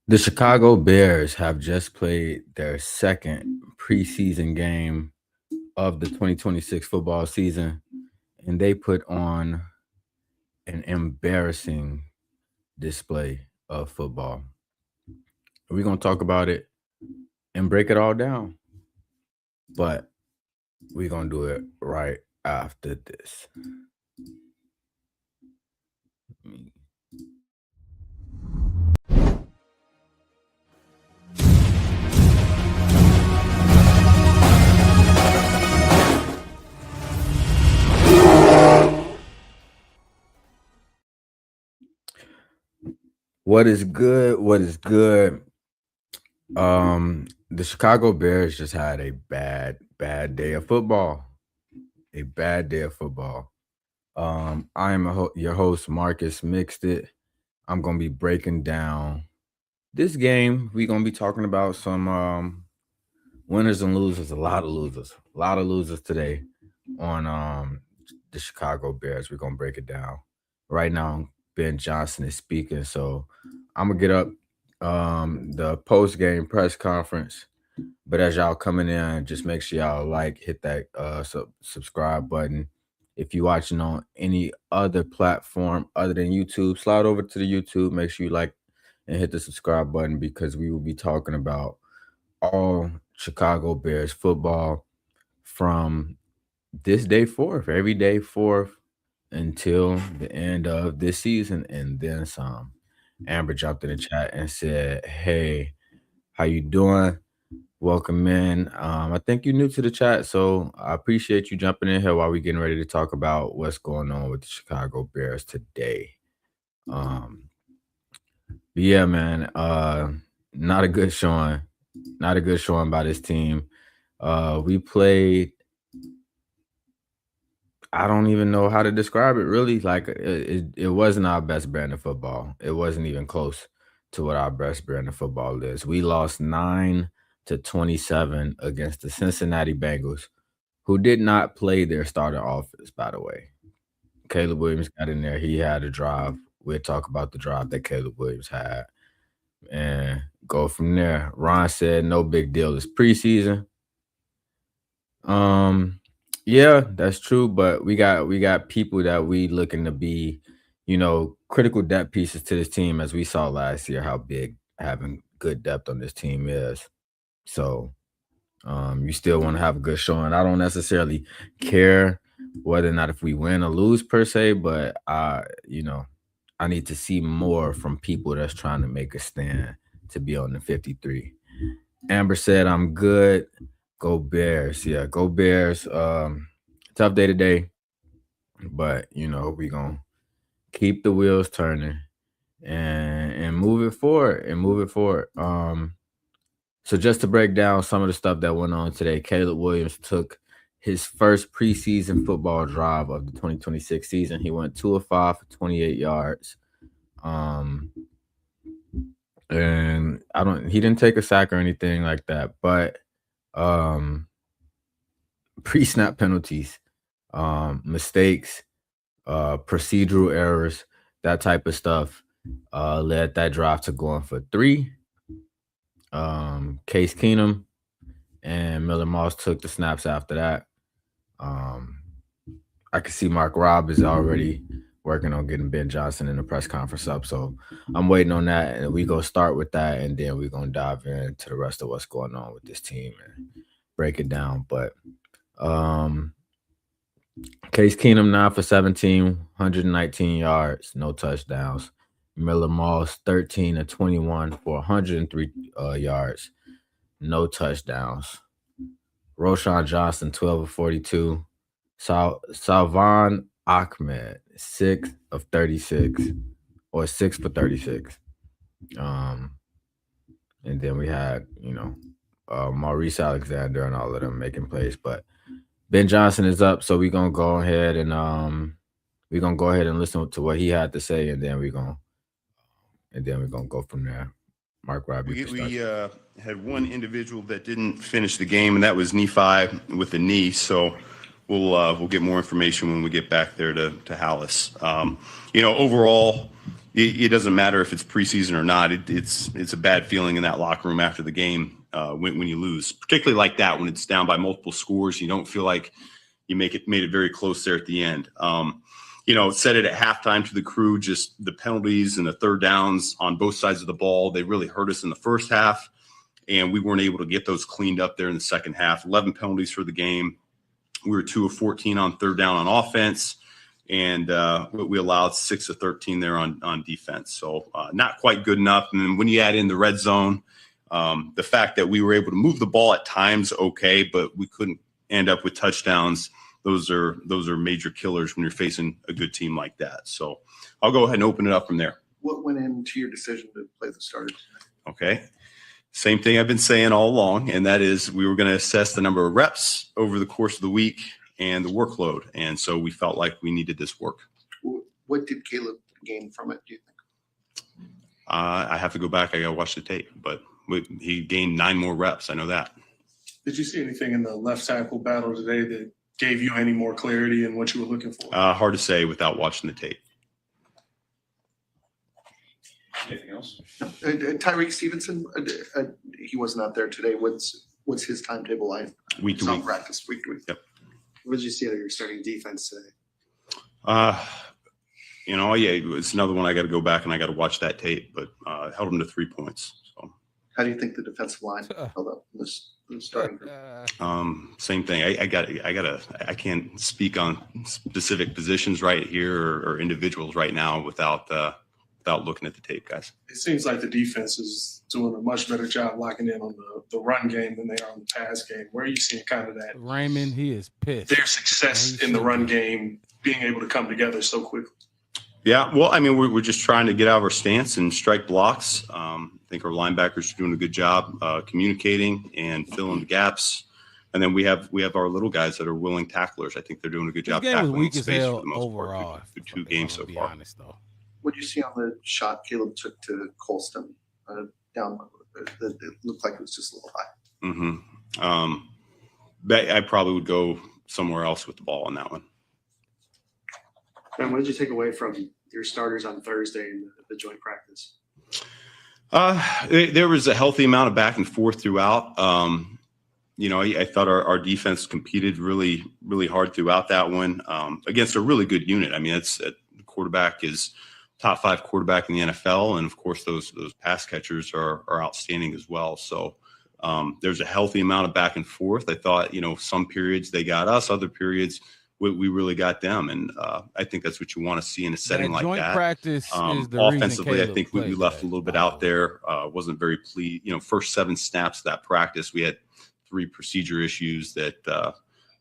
The Chicago Bears have just played their second preseason game of the 2026 football season, and they put on an embarrassing display of football. We're going to talk about it and break it all down, but we're going to do it right after this. What is good? What is good? The Chicago Bears just had a bad day of football. A bad day of football. I am your host, Marcus Mixed It. I'm gonna be breaking down this game. We're gonna be talking about some winners and losers. A lot of losers today on the Chicago Bears. We're gonna break it down. Right now, Ben Johnson is speaking, so I'm gonna get up the post game press conference. But as y'all coming in, just make sure y'all hit that subscribe button. If you're watching on any other platform other than YouTube, slide over to the YouTube. Make sure you like and hit the subscribe button because we will be talking about all Chicago Bears football from this day forth, every day forth until the end of this season and then some. Amber jumped in the chat and said, "Hey, how you doing? Welcome in. I think you're new to the chat, so I appreciate you jumping in here while we're getting ready to talk about what's going on with the Chicago Bears today. Um, but yeah, man, not a good showing. Not a good showing by this team. We played. I don't even know how to describe it. Really, it wasn't our best brand of football. It wasn't even close to what our best brand of football is. We lost 9-27 against the Cincinnati Bengals, who did not play their starter offense, by the way. Caleb Williams got in there. He had a drive. We'll talk about the drive that Caleb Williams had and go from there. Ron said, no big deal. It's preseason. Yeah, that's true, but we got people that we looking to be, critical depth pieces to this team, as we saw last year how big having good depth on this team is. So you still want to have a good showing. I don't necessarily care whether or not if we win or lose per se, but I need to see more from people that's trying to make a stand to be on the 53. Amber said, I'm good. Go Bears. Yeah, go Bears. Tough day today, but we gonna keep the wheels turning and move it forward and move it forward. So just to break down some of the stuff that went on today, Caleb Williams took his first preseason football drive of the 2026 season. He went 2 of 5 for 28 yards. And he didn't take a sack or anything like that, but pre-snap penalties, mistakes, procedural errors, that type of stuff led that drive to going for 3. Case Keenum and Miller Moss took the snaps after that. I can see Mark Robb is already working on getting Ben Johnson in the press conference up, so I'm waiting on that, and we go start with that, and then we're gonna dive into the rest of what's going on with this team and break it down. But Case Keenum 9 for 17, 119 yards, no touchdowns. Miller Moss 13 of 21 for 103 yards, no touchdowns. Roshan Johnson 12 of 42. Salvan Ahmed 6 of 36 or 6 for 36. And then we had Maurice Alexander and all of them making plays, but Ben Johnson is up, so we're gonna go ahead and listen to what he had to say, and then we're gonna go from there. Mark Robb, we had one individual that didn't finish the game, and that was Nephi with the knee. So we'll get more information when we get back there to Hallis. Overall, it doesn't matter if it's preseason or not. It's a bad feeling in that locker room after the game when you lose, particularly like that when it's down by multiple scores. You don't feel like you made it very close there at the end. Said it at halftime to the crew, just the penalties and the third downs on both sides of the ball, they really hurt us in the first half, and we weren't able to get those cleaned up there in the second half. 11 penalties for the game. We were 2 of 14 on third down on offense, and we allowed 6 of 13 there on defense. So not quite good enough. And then when you add in the red zone, the fact that we were able to move the ball at times, okay, but we couldn't end up with touchdowns. Those are major killers when you're facing a good team like that. So I'll go ahead and open it up from there. What went into your decision to play the starters? Okay. Same thing I've been saying all along, and that is we were going to assess the number of reps over the course of the week and the workload. And so we felt like we needed this work. What did Caleb gain from it, do you think? I have to go back. I got to watch the tape, but he gained 9 more reps. I know that. Did you see anything in the left tackle battle today that gave you any more clarity in what you were looking for? Hard to say without watching the tape. Anything else? Tyreek Stevenson, he was not there today. What's his timetable like? Week to week. Practice week to week. Yep. What did you see out of your starting defense today? It's another one I got to go back and I got to watch that tape, but held him to 3 points. So How do you think the defensive line held up in this starting group? Same thing. I can't speak on specific positions right here or individuals right now without looking at the tape, guys. It seems like the defense is doing a much better job locking in on the run game than they are on the pass game. Where are you seeing kind of that? Raymond, he is pissed. Their success in the run game being able to come together so quickly. Yeah, well, I mean, we're just trying to get out of our stance and strike blocks. I think our linebackers are doing a good job communicating and filling the gaps. And then we have our little guys that are willing tacklers. I think they're doing a good job tackling weak in as space hell for the most overall. part through 2 games so far. Honest, though. What do you see on the shot Caleb took to Colston down? It looked like it was just a little high. Mm-hmm. I probably would go somewhere else with the ball on that one. Ben, what did you take away from your starters on Thursday in the joint practice? There was a healthy amount of back and forth throughout. I thought our defense competed really, really hard throughout that one against a really good unit. I mean, the quarterback is top 5 quarterback in the NFL, and of course those pass catchers are outstanding as well. So there's a healthy amount of back and forth. I thought, some periods they got us, other periods we really got them, and I think that's what you want to see in a setting like that. Practice is the offensively, I think we left a little bit out there. Wasn't very pleased. First 7 snaps of that practice, we had 3 procedure issues that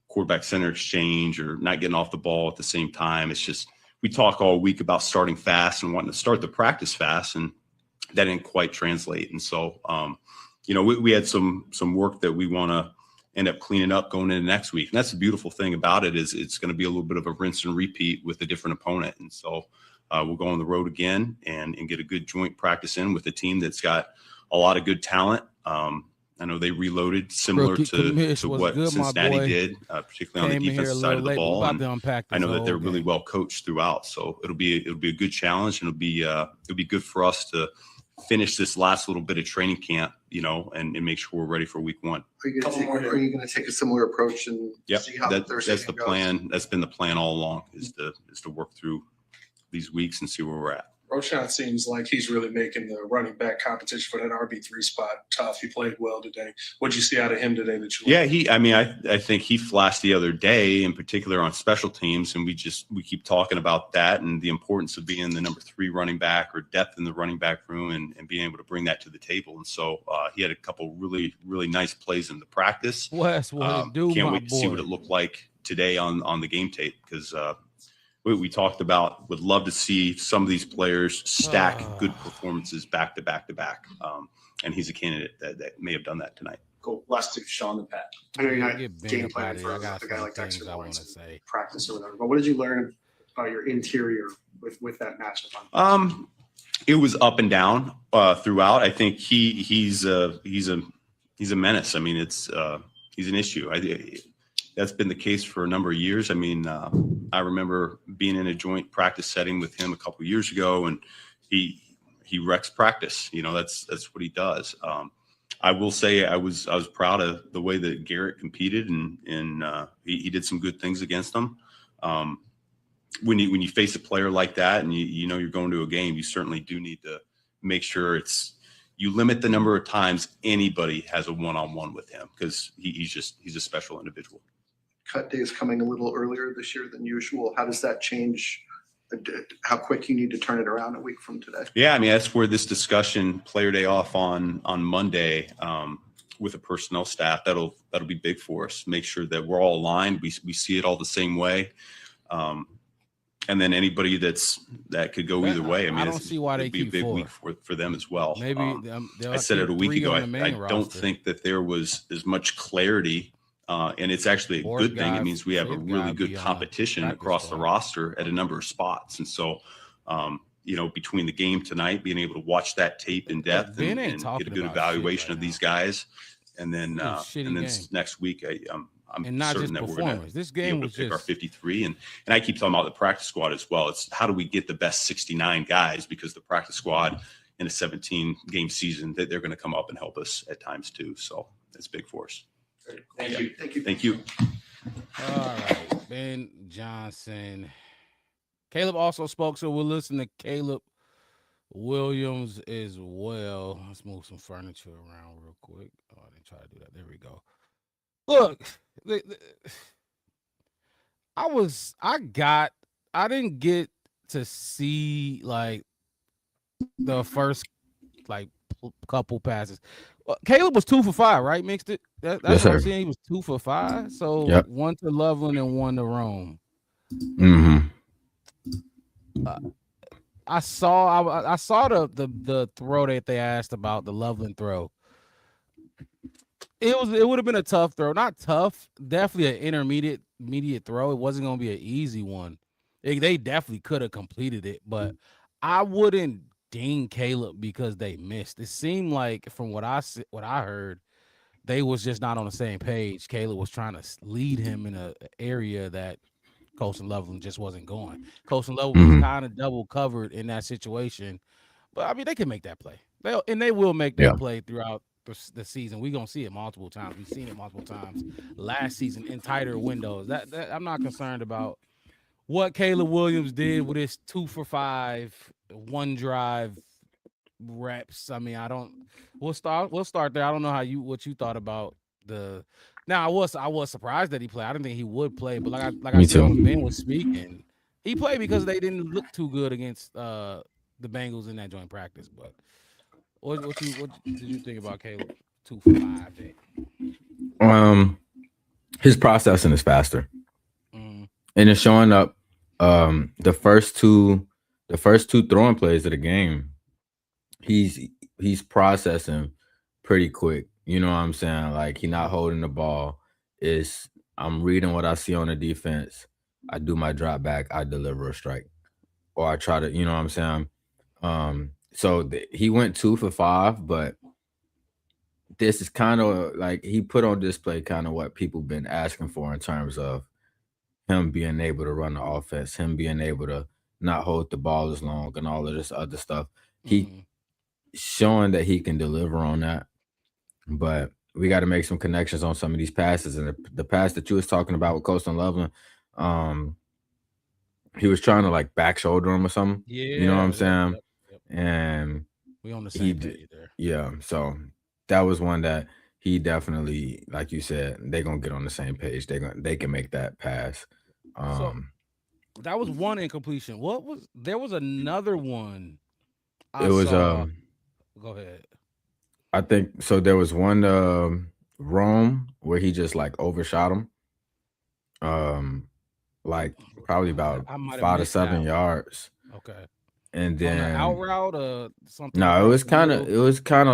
quarterback center exchange or not getting off the ball at the same time. It's just we talk all week about starting fast and wanting to start the practice fast, and that didn't quite translate. And so, we had some work that we want to end up cleaning up going into next week. And that's the beautiful thing about it is it's going to be a little bit of a rinse and repeat with a different opponent. And so we'll go on the road again and get a good joint practice in with a team that's got a lot of good talent. I know they reloaded similar to what Cincinnati did, particularly on the defensive side of the ball. I know that they're really well coached throughout. So it'll be a good challenge, and it'll be good for us to finish this last little bit of training camp, and make sure we're ready for week 1. Are you going to take a similar approach and see how that's the plan. That's been the plan all along is to work through these weeks and see where we're at. Roschon seems like he's really making the running back competition for that RB3 spot tough. He played well today. What did you see out of him today that you I think he flashed the other day, in particular on special teams, and we keep talking about that and the importance of being the number 3 running back or depth in the running back room and being able to bring that to the table. And so he had a couple really, really nice plays in the practice. Can't wait to see what it looked like today on the game tape, because we talked about would love to see some of these players stack good performances back to back to back. And he's a candidate that may have done that tonight. Cool. Last 2, Sean and Pat. I know you're not game planning for a guy like Dexter Lawrence in practice or whatever, but what did you learn about your interior with that matchup? It was up and down throughout. I think he's a menace. I mean, he's an issue. That's been the case for a number of years. I mean, I remember being in a joint practice setting with him a couple of years ago, and he wrecks practice. That's what he does. I will say I was proud of the way that Garrett competed, and he did some good things against them. When you face a player like that, and you're going to a game, you certainly do need to make sure you limit the number of times anybody has a one-on-one with him, because he's a special individual. Cut day is coming a little earlier this year than usual. How does that change how quick you need to turn it around a week from today? Yeah, I mean, that's where this discussion, player day off on Monday, with a personnel staff, that'll be big for us. Make sure that we're all aligned. We see it all the same way. And then anybody that could go either way. I mean, I don't see why they be a big week for them as well. Maybe I said it a week ago. I don't think that there was as much clarity, and it's actually a good thing. It means we have a really good competition across the roster at a number of spots. And so, between the game tonight, being able to watch that tape in depth and get a good evaluation of these guys, and then next week, I'm not certain just that we're going to this game was pick just our 53. And I keep talking about the practice squad as well. It's how do we get the best 69 guys, because the practice squad in a 17-game season, they're going to come up and help us at times too. So it's big for us. Thank you. Thank you. Thank you. all right. Ben Johnson. Caleb also spoke, so we'll listen to Caleb Williams as well. Let's move some furniture around real quick. Oh, I didn't try to do that. There we go. Look, I didn't get to see like the first couple passes. Caleb was 2 for 5, right? Mixed it. That's Yes, what I'm sir. saying. He was 2 for 5. So Yep. 1 to Loveland and 1 to Rome. Mm-hmm. I saw the throw that they asked about, the Loveland throw. It would have been a tough throw. Not tough, definitely an intermediate throw. It wasn't going to be an easy one. They definitely could have completed it, but I wouldn't ding Caleb because they missed. It seemed like, from what I heard, they was just not on the same page. Caleb was trying to lead him in an area that Colson Loveland just wasn't going. Colson Loveland was kind of double covered in that situation, but I mean, they can make that play. They will make that play throughout the season. We're gonna see it multiple times. We've seen it multiple times last season in tighter windows. That I'm not concerned about what Caleb Williams did with his 2 for 5, 1 drive reps. I mean, we'll start there. I don't know what you thought about the. Now, I was surprised that he played. I didn't think he would play, but like I said when Ben was speaking, he played because they didn't look too good against the Bengals in that joint practice. But what did you think about Caleb 2 for 5? His processing is faster, and it's showing up. The first two throwing plays of the game, he's processing pretty quick. You know what I'm saying? Like, he's not holding the ball. I'm reading what I see on the defense. I do my drop back. I deliver a strike, or I try to. You know what I'm saying? So he went 2 for 5, but this is kind of like he put on display kind of what people been asking for in terms of him being able to run the offense, him being able to not hold the ball as long, and all of this other stuff. He showing that he can deliver on that, but we got to make some connections on some of these passes. And the pass that you was talking about with Colson Loveland, he was trying to like back shoulder him or something. Yeah, you know what I'm saying? Yep. And we on the same page there. Yeah, so that was one that he definitely, like you said, they're gonna get on the same page. They can make that pass. So that was one incompletion. There was another one. Go ahead. I think so. There was one Rome where he just like overshot him. Like probably about 5 to 7 yards. Okay. And then on the out route, something. No, it was kind of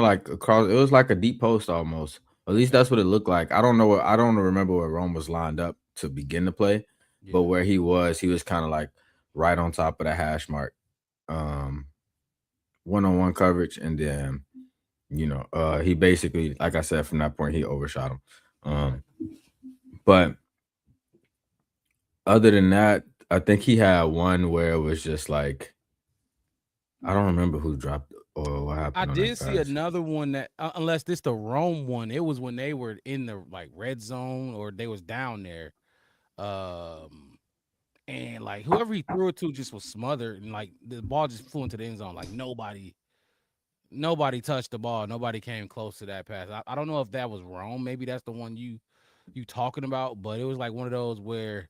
like across. It was like a deep post almost. At least that's what it looked like. I don't remember where Rome was lined up to begin the play, but where he was kind of like right on top of the hash mark, one-on-one coverage, and then he basically, like I said, from that point he overshot him. But other than that, I think he had one where it was just like I don't remember who dropped or what happened. I on did that see pass. another one that, unless this the Rome one, it was when they were in the like red zone or they was down there, and like whoever he threw it to just was smothered, and like the ball just flew into the end zone. Like nobody touched the ball. Nobody came close to that pass. I don't know if that was Rome. Maybe that's the one you talking about, but it was like one of those where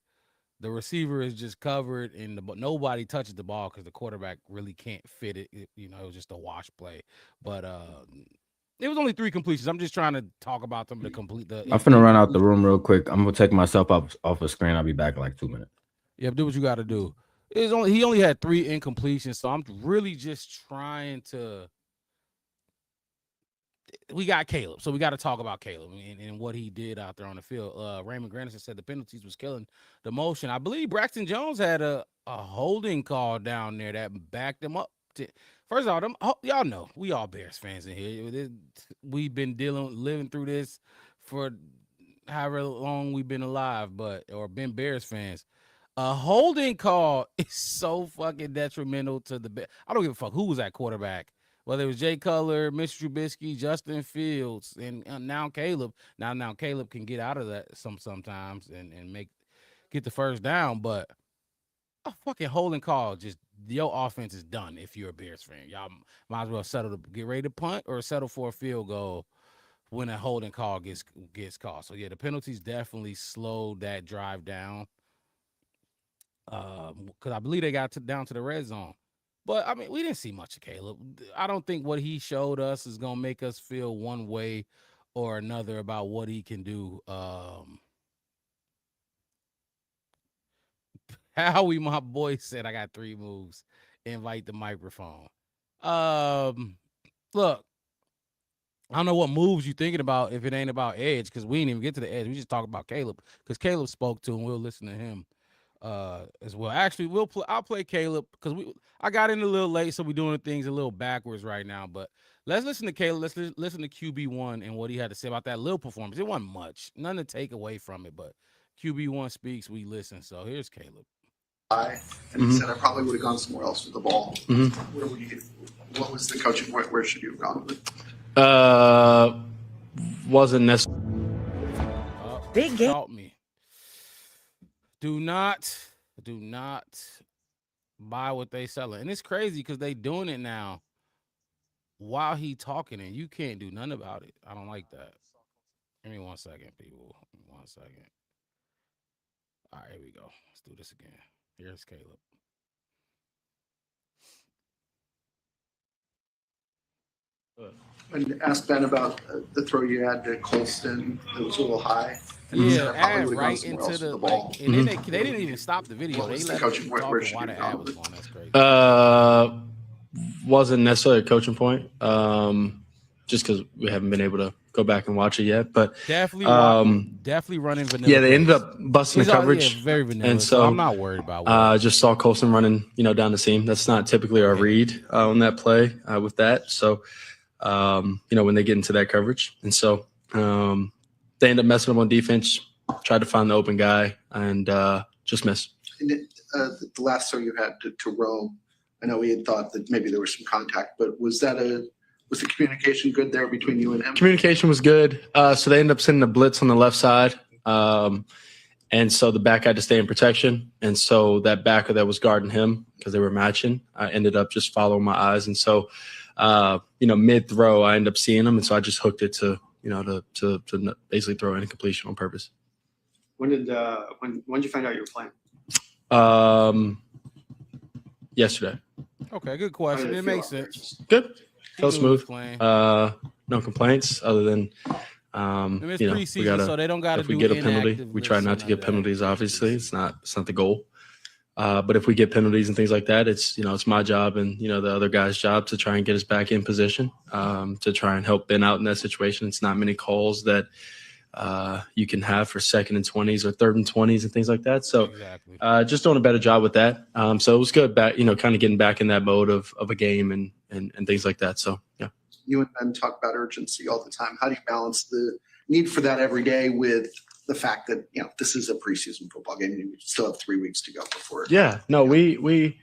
the receiver is just covered and nobody touches the ball because the quarterback really can't fit it. It was just a wash play. But it was only 3 completions. I'm just trying to talk about them to complete the. I'm finna run out the room real quick. I'm gonna take myself off the screen. I'll be back in like 2 minutes. Yeah, do what you got to do. He only had 3 incompletions, so I'm really just trying to. We got Caleb, so we got to talk about Caleb and what he did out there on the field. Raymond Granderson said the penalties was killing the motion. I believe Braxton Jones had a holding call down there that backed him up. First of all, y'all know we all Bears fans in here. We've been living through this for however long we've been alive, or been Bears fans. A holding call is so fucking detrimental to the. I don't give a fuck who was at quarterback. Whether it was Jay Cutler, Mr. Trubisky, Justin Fields, and now Caleb. Now Caleb can get out of that sometimes and get the first down, but a fucking holding call, just your offense is done if you're a Bears fan. Y'all might as well settle to get ready to punt or settle for a field goal when a holding call gets called. So yeah, the penalties definitely slowed that drive down. Because I believe they got down to the red zone. But, I mean, we didn't see much of Caleb. I don't think what he showed us is going to make us feel one way or another about what he can do. Howie, my boy, said, I got 3 moves. Invite the microphone. Look, I don't know what moves you thinking about if it ain't about edge, because we didn't even get to the edge. We just talk about Caleb, because Caleb spoke to him. We'll listen to him as well. Actually, I'll play Caleb because I got in a little late, so we're doing things a little backwards right now. But let's listen to Caleb. Let's listen to QB1 and what he had to say about that little performance. It wasn't much, nothing to take away from it, but QB1 speaks, we listen. So here's Caleb. And he said I probably would have gone somewhere else with the ball. Where would you? What was the coaching? Where should you have gone with it? Wasn't necessary. Big game. Taught me. Do not buy what they selling. And it's crazy because they doing it now while he talking, and you can't do nothing about it. I don't like that. Give me 1 second, people. 1 second. All right, here we go. Let's do this again. Here's Caleb. And ask Ben about the throw you had to Colston. It was a little high. Yeah, ad right into the ball. And then they didn't even stop the video. They let coaching talk where why the ad was going. That's crazy. Wasn't necessarily a coaching point. Just because we haven't been able to go back and watch it yet. But definitely running vanilla. Yeah, they ended up busting the coverage. Yeah, very vanilla. And so I'm not worried about just saw Colston running, down the seam. That's not typically our read on that play with that. So when they get into that coverage. And so they end up messing up on defense, tried to find the open guy, and just missed. And the last throw you had to Rome, I know we had thought that maybe there was some contact, but was the communication good there between you and him? Communication was good. So they ended up sending a blitz on the left side. And so the back had to stay in protection. And so that backer that was guarding him, because they were matching, I ended up just following my eyes. And so mid-throw, I ended up seeing him, and so I just hooked it to basically throw an incompletion on purpose. When did you find out you were playing? Yesterday. Okay, good question. It makes sense. Good. Felt smooth. No complaints other than preseason, we gotta, so they don't got to. If we get a penalty, we try not to get penalties. Obviously, it's not the goal. But if we get penalties and things like that, it's my job and the other guy's job to try and get us back in position, to try and help Ben out in that situation. It's not many calls that you can have for 2nd and 20s or 3rd and 20s and things like that. So exactly. Just doing a better job with that. So it was good back, kind of getting back in that mode of a game and things like that. So yeah. You and Ben talk about urgency all the time. How do you balance the need for that every day with the fact that this is a preseason football game and you still have 3 weeks to go before? Yeah, no, we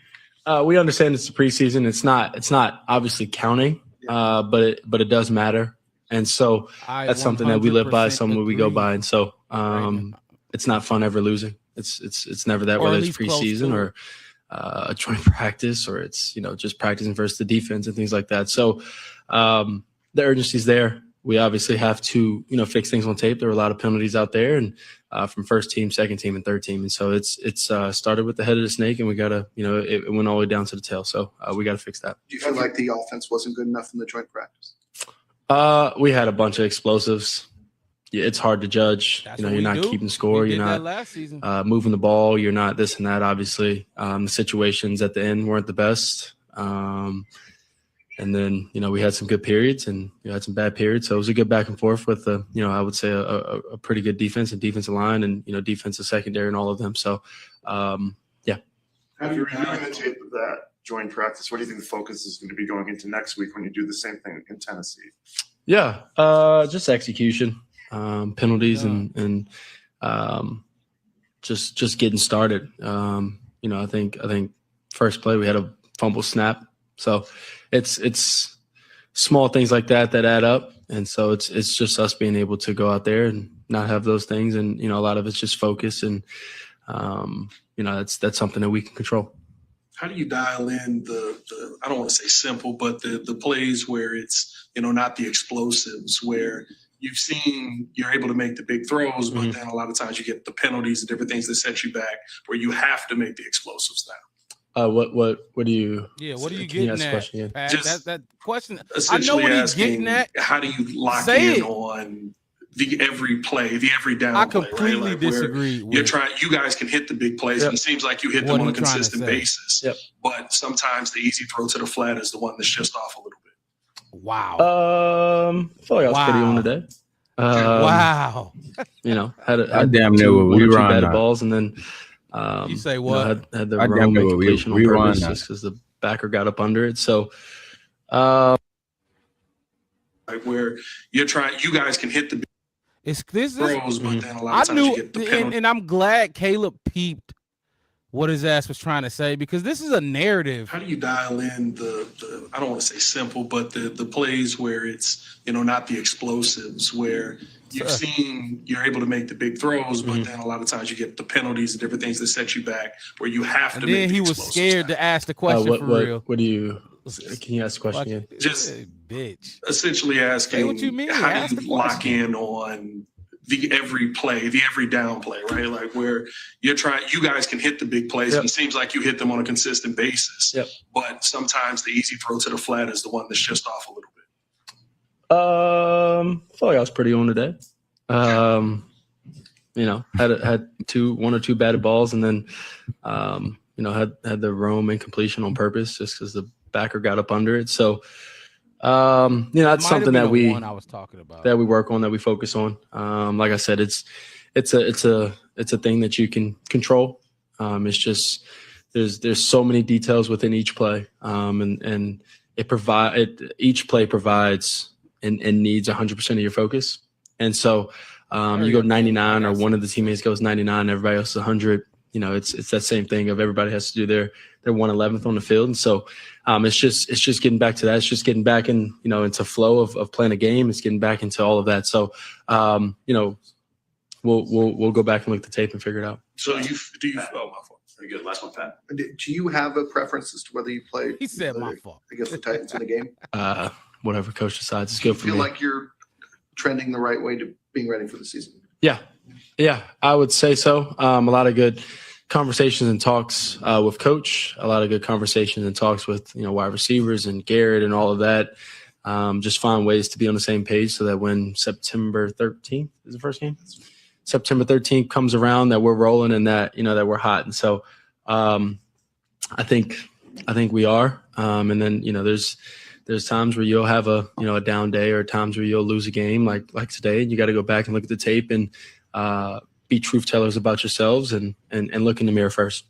We understand it's the preseason. It's not obviously counting, but it does matter. And so that's something that we live by, something we go by. And so it's not fun ever losing. It's never that, whether it's preseason or a joint practice, or it's, just practicing versus the defense and things like that. So the urgency's there. We obviously have to, fix things on tape. There were a lot of penalties out there, and from first team, second team, and third team. And so it's started with the head of the snake, and we got to, it went all the way down to the tail. So we got to fix that. Do you feel like the offense wasn't good enough in the joint practice? We had a bunch of explosives. Yeah, it's hard to judge. You're not keeping score. You're not last season. Moving the ball. You're not this and that. Obviously, the situations at the end weren't the best. And then, we had some good periods and had some bad periods. So it was a good back and forth with, I would say a pretty good defense and defensive line and, defensive secondary and all of them. So, yeah. After reviewing the tape of that joint practice, what do you think the focus is going to be going into next week when you do the same thing in Tennessee? Yeah, just execution, penalties, and just getting started. I think first play we had a fumble snap. So it's small things like that add up. And so it's just us being able to go out there and not have those things. And, a lot of it's just focus. And, that's something that we can control. How do you dial in the I don't want to say simple, but the plays where it's, not the explosives, where you're able to make the big throws, but then a lot of times you get the penalties and different things that set you back where you have to make the explosives now. What do you? Yeah, what are you getting at? Pat? Just that question. Essentially, I know what asking, he's getting at. How do you lock in on the every play, the every down I play? completely right? disagree. You guys can hit the big plays, and it seems like you hit them on a consistent basis. Yep. But sometimes the easy throw to the flat is the one that's just off a little bit. Wow. I feel like I was pretty on today. Wow. I damn near what we run batted balls, and then you say what? Had the wrong completion on purpose just because the backer got up under it. So, like where you guys can hit the throws, but then a lot of times you get the penalty. And I'm glad Caleb peeped what his ass was trying to say, because this is a narrative. How do you dial in the I don't want to say simple, but the plays where it's, not the explosives, where you're able to make the big throws, but then a lot of times you get the penalties and different things that set you back where you have to make the explosives. Then he was scared to ask the question for real. What do you? Can you ask the question again? Just bitch. Essentially asking, what you mean? How do you lock in on the every play, the every down play, right? Like where you guys can hit the big plays, and it seems like you hit them on a consistent basis. Yep. But sometimes the easy throw to the flat is the one that's just off a little bit. I feel like I was pretty on today. Had one or two batted balls, and then had the roam incompletion on purpose just because the backer got up under it. So that's something that we work on, that we focus on. Like I said, it's a thing that you can control. It's just there's so many details within each play, and each play provides and needs 100% of your focus. And so you go 99, or one of the teammates goes 99, everybody else is 100. It's that same thing of everybody has to do their 1/11th on the field. And so it's just getting back to that. It's just getting back into flow of playing a game. It's getting back into all of that. So we'll go back and look at the tape and figure it out. So my fault. Very good. Last one, Pat. Do you have a preference as to whether you play? He said my fault. Against the Titans in the game? Whatever coach decides is good for me. Feel like you're trending the right way to being ready for the season? Yeah, I would say so. A lot of good conversations and talks with coach, a lot of good conversations and talks with, wide receivers and Garrett and all of that. Just find ways to be on the same page so that when September 13th is the first game, September 13th comes around, that we're rolling and that, that we're hot. And so I think we are. And then, there's times where you'll have a down day, or times where you'll lose a game like today, and you got to go back and look at the tape and be truth tellers about yourselves and look in the mirror first.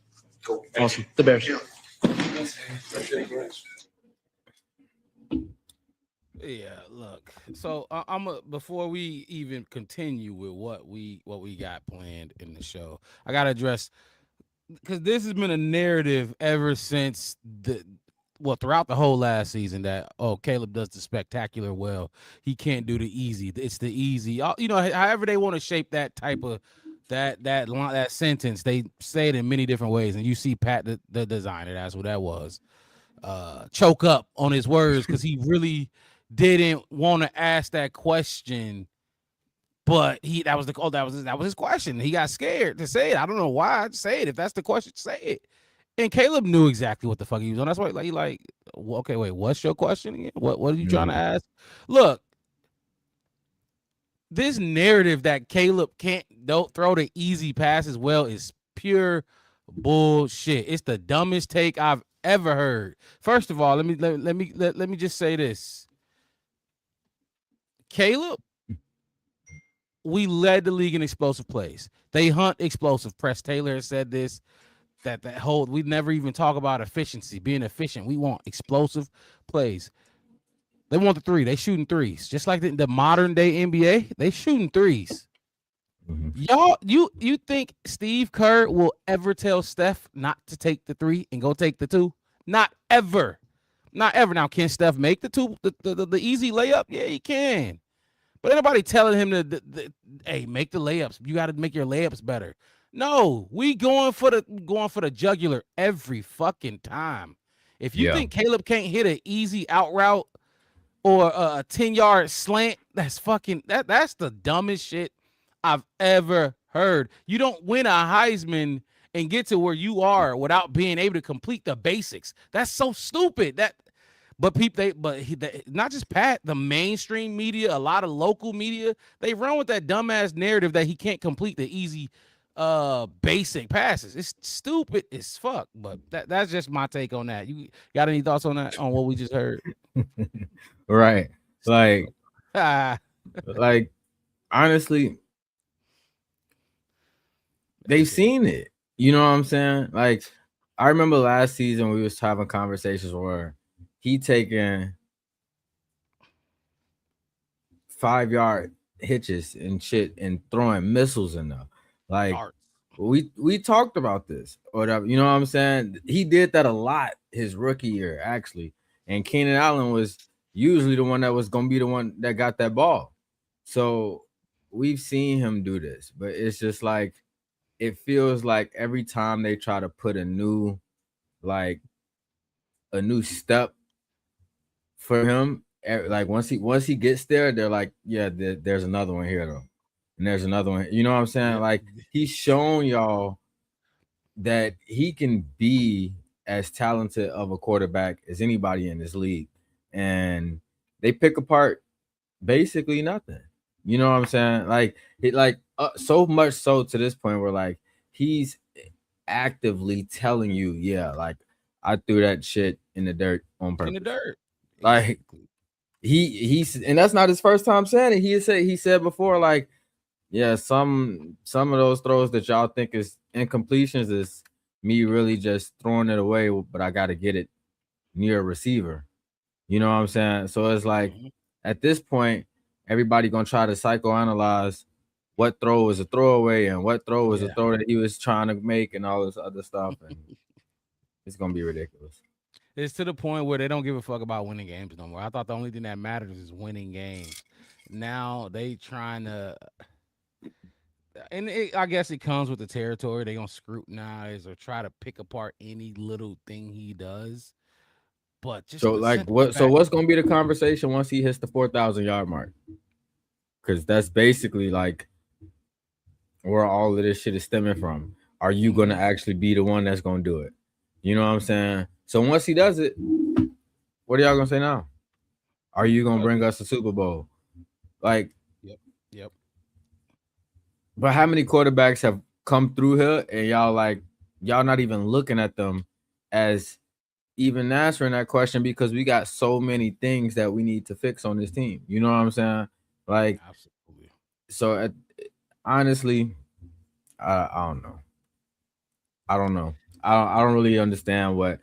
Cool. Awesome. The Bears. Yeah, look. So before we even continue with what we got planned in the show, I gotta address because this has been a narrative ever since throughout the whole last season that Caleb does the spectacular well. He can't do the easy. It's the easy. However they want to shape that type of that sentence, they say it in many different ways. And you see Pat, the designer, that's what that was. Choke up on his words because he really didn't want to ask that question. But that was his question. He got scared to say it. I don't know why. Say it if that's the question. Say it. And Caleb knew exactly what the fuck he was on. That's why okay, wait, what's your question again? What are you trying to ask? Look, this narrative that Caleb don't throw the easy pass as well is pure bullshit. It's the dumbest take I've ever heard. First of all, let me just say this. Caleb, we led the league in explosive plays. They hunt explosive. Press Taylor has said this. We never even talk about efficiency, being efficient. We want explosive plays. They want the three. They shooting threes. Just like the modern day NBA, they shooting threes. Mm-hmm. Y'all, you think Steve Kerr will ever tell Steph not to take the three and go take the two? Not ever. Not ever. Now, can Steph make the two, the easy layup? Yeah, he can. But anybody telling him hey, make the layups. You got to make your layups better. No, we going for the jugular every fucking time. If you think Caleb can't hit an easy out route or a 10-yard slant, that's the dumbest shit I've ever heard. You don't win a Heisman and get to where you are without being able to complete the basics. That's so stupid. But not just Pat, the mainstream media, a lot of local media, they run with that dumbass narrative that he can't complete the easy basic passes. It's stupid as fuck. But that's just my take on that. You got any thoughts on that, on what we just heard? Right. Like honestly, they've seen it. You know what I'm saying? Like, I remember last season we was having conversations where he taking 5-yard hitches and shit and throwing missiles in them. Like, we talked about this or whatever. You know what I'm saying? He did that a lot his rookie year, actually. And Keenan Allen was usually the one that was going to be the one that got that ball. So we've seen him do this, but it's just like, it feels like every time they try to put a new step for him, like once he gets there, they're like, yeah, there's another one here though, and there's another one. You know what I'm saying? Like, he's shown y'all that he can be as talented of a quarterback as anybody in this league, and they pick apart basically nothing. You know what I'm saying? So much so to this point where like he's actively telling you, yeah, like I threw that shit in the dirt on purpose. In the dirt. Like he's and that's not his first time saying it. He said before, like, yeah, some of those throws that y'all think is incompletions is me really just throwing it away, but I gotta get it near a receiver. You know what I'm saying? So it's like at this point, everybody gonna try to psychoanalyze what throw was a throwaway and what throw was a throw that he was trying to make and all this other stuff, and it's gonna be ridiculous. It's to the point where they don't give a fuck about winning games no more. I thought the only thing that matters is winning games. Now they trying to, and I guess it comes with the territory. They gonna scrutinize or try to pick apart any little thing he does. But just so like what? So what's gonna be the conversation once he hits the 4,000-yard mark? Because that's basically like where all of this shit is stemming from. Are you gonna actually be the one that's gonna do it? You know what I'm saying? So once he does it, what are y'all gonna say now? Are you gonna bring us a Super Bowl? Like, yep. But how many quarterbacks have come through here and y'all not even looking at them as even answering that question because we got so many things that we need to fix on this team. You know what I'm saying? Like, absolutely. So honestly, I don't know. I don't really understand what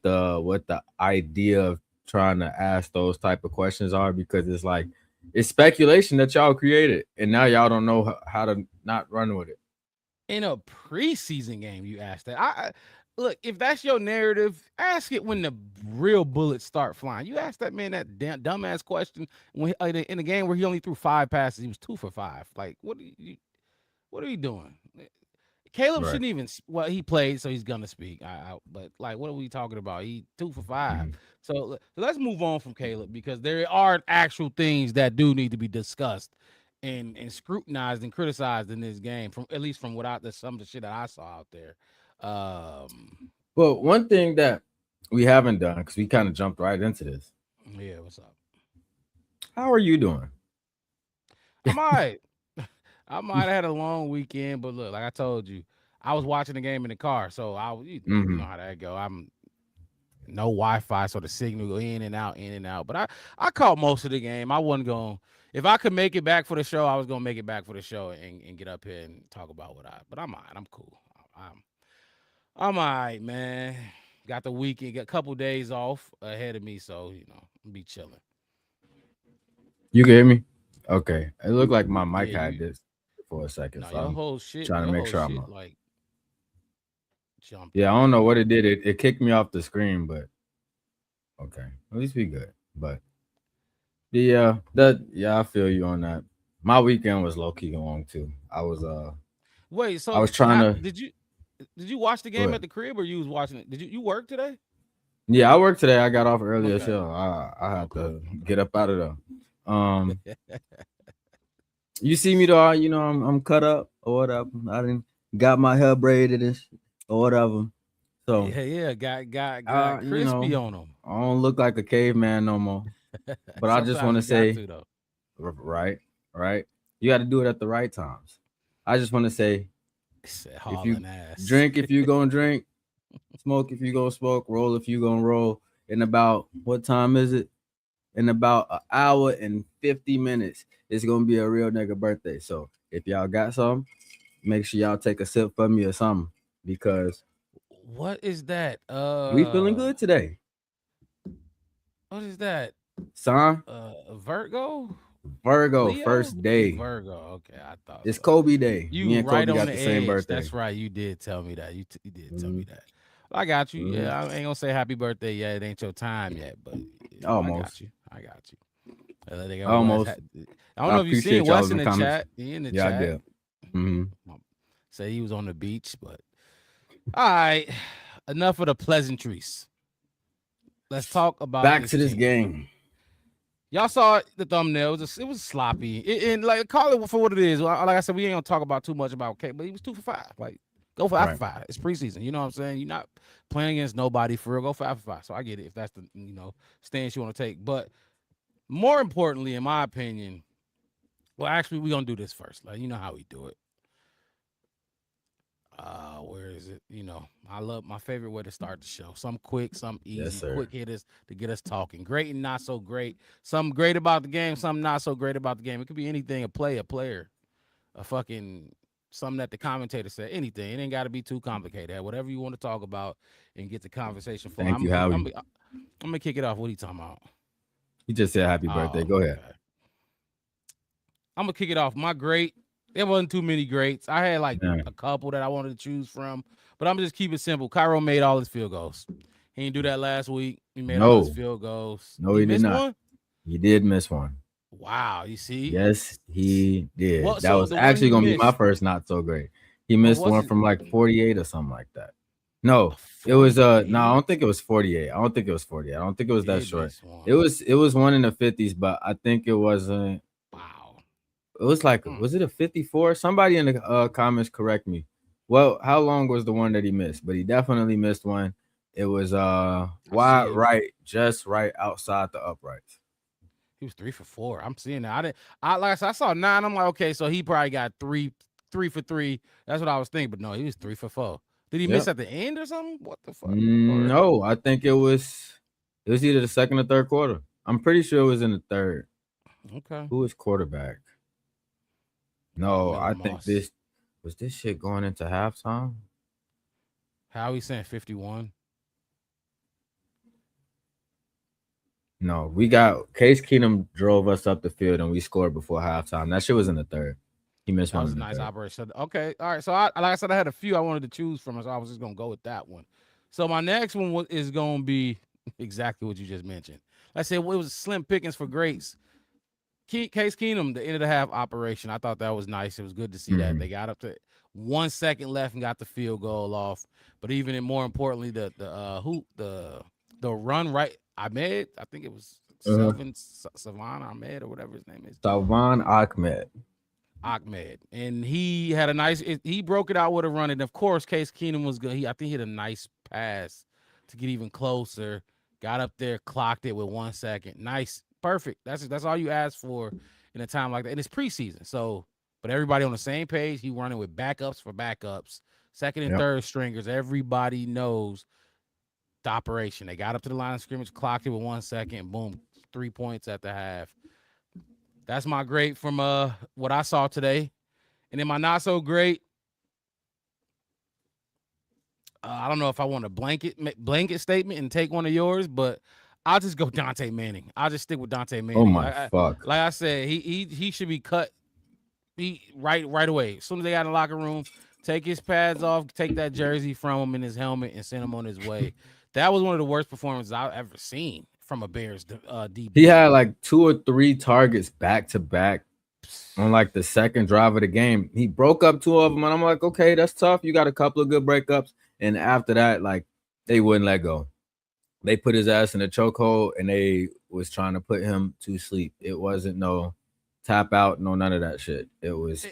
the idea of trying to ask those type of questions are, because it's like it's speculation that y'all created and now y'all don't know how to not run with it. In a preseason game, you asked that. I look, if that's your narrative, ask it when the real bullets start flying. You asked that man that dumbass question when in a game where he only threw 5 passes, he was 2 for 5. Like, what are you doing? Caleb Right. shouldn't even. Well, he played, so he's gonna speak. But like, what are we talking about? He 2 for 5. Mhm. So let's move on from Caleb because there are actual things that do need to be discussed and scrutinized and criticized in this game. From at least from some of the shit that I saw out there. Well, one thing that we haven't done because we kind of jumped right into this. Yeah, what's up? How are you doing? I might have had a long weekend, but look, like I told you, I was watching the game in the car, so you know how that go. I'm no Wi-Fi, so the signal go in and out. But I caught most of the game. I wasn't going. If I could make it back for the show, I was gonna make it back for the show and get up here and talk about But I'm all right. I'm cool. I'm all right, man. Got the weekend, got a couple days off ahead of me, so I'll be chilling. You can hear me? Okay. It looked like my mic Yeah, had this for a second. No, So your I'm whole shit. trying to your make whole sure I'm shit, up. like jumped. Yeah, I don't know what it did. It kicked me off the screen, but okay. At least we good. But yeah, I feel you on that. My weekend was low key long too. Wait, so I was trying to did you watch the Go game ahead. at the crib or you was watching it? Did you work today? Yeah, I worked today. I got off early as Okay. hell. I had to get up out of there. You see me though, I'm cut up or whatever. I didn't got my hair braided and or whatever. So yeah, got crispy on them. I don't look like a caveman no more. But I just want to say, though. right. You got to do it at the right times. I just want to say, if you drink, if you gonna drink, smoke if you gonna smoke, roll if you gonna roll. In about what time is it? In about an hour and 50 minutes, it's gonna be a real nigga birthday. So if y'all got some, make sure y'all take a sip for me or something because what is that? we feeling good today. What is that? Son? Virgo, Leo? First day. Virgo. Okay, I thought it's so. Kobe Day. You Me and right Kobe on got the edge. same birthday. That's right. You did tell me that. You did tell me that. I got you. Yeah, I ain't gonna say happy birthday yet. It ain't your time yet, but almost. I got you. Almost. I don't know if you seen Wes in the chat. He in the chat. I did. Say he was on the beach, but all right. Enough of the pleasantries. Let's talk about back to this team. game. Y'all saw the thumbnail. It was sloppy. And like call it for what it is. Like I said, we ain't gonna talk about too much about K, but he was 2 for 5. Like go for 5 for 5. It's preseason. You know what I'm saying? You're not playing against nobody for real. Go 5 for 5. So I get it if that's the stance you want to take. But more importantly, in my opinion, well, actually, we're gonna do this first. Like, you know how we do it. Where is it? I love my favorite way to start the show. Some quick, some easy, quick hitters to get us talking. Great and not so great. Some great about the game, some not so great about the game. It could be anything, a player, a fucking something that the commentator said, anything. It ain't got to be too complicated. Whatever you want to talk about and get the conversation for. Thank you, Howie. I'm gonna kick it off. What are you talking about? He just said happy birthday. Go ahead. Okay. I'm gonna kick it off. My great. There wasn't too many greats. I had like a couple that I wanted to choose from, but I'm just keep it simple. Cairo made all his field goals. He didn't do that last week. He made all his field goals. No, he did not. One? He did miss one. Wow, you see? Yes, he did. Well, that so was the actually one gonna he be my missed- first not so great. He missed one wasn't- from like 48 or something like that. No, it was no, I don't think it was 48. I don't think it was 48. I don't think it was that short. It was one in the 50s, but I think it wasn't. Wow. It was like, was it a 54? Somebody in the comments correct me. Well, how long was the one that he missed? But he definitely missed one. It was wide right, just right outside the uprights. He was 3 for 4. I'm seeing that. I saw 9. I'm like, okay, so he probably got 3 for 3. That's what I was thinking. But no, he was 3 for 4. Did he miss at the end or something? What the fuck? No, I think it was either the second or third quarter. I'm pretty sure it was in the third. Okay. Who was quarterback? No, I think this shit going into halftime. How he saying 51? No, we got Case Keenum drove us up the field and we scored before halftime. That shit was in the third. He missed That one was a in the nice third. operation. Okay, all right. So like I said, I had a few I wanted to choose from, so I was just gonna go with that one. So my next one is gonna be exactly what you just mentioned. I said it was slim pickings for greats. Case Keenum, the end of the half operation. I thought that was nice. It was good to see that they got up to 1 second left and got the field goal off. But even more importantly, the run right. Ahmed, I think it was Savan Ahmed or whatever his name is. Salvan Ahmed. And he had a nice. He broke it out with a run, and of course, Case Keenum was good. I think he had a nice pass to get even closer. Got up there, clocked it with 1 second. Nice, perfect. That's all you ask for in a time like that. And it's preseason, so but everybody on the same page. He running with backups for backups, second and third stringers. Everybody knows the operation. They got up to the line of scrimmage, clocked it with 1 second. Boom, 3 points at the half. That's my great from what I saw today. And then my not so great. I don't know if I want a blanket statement and take one of yours, but I'll just go Dante Manning. I'll just stick with Dante Manning. Oh my fuck! Like I said, he should be cut. Right away. As soon as they got in the locker room, take his pads off, take that jersey from him and his helmet, and send him on his way. That was one of the worst performances I've ever seen from a Bears DB. He had like 2 or 3 targets back to back on like the second drive of the game. He broke up 2 of them, and I'm like, okay, that's tough. You got a couple of good breakups, and after that, like they wouldn't let go. They put his ass in a chokehold, and they was trying to put him to sleep. It wasn't no tap out, no none of that shit. It was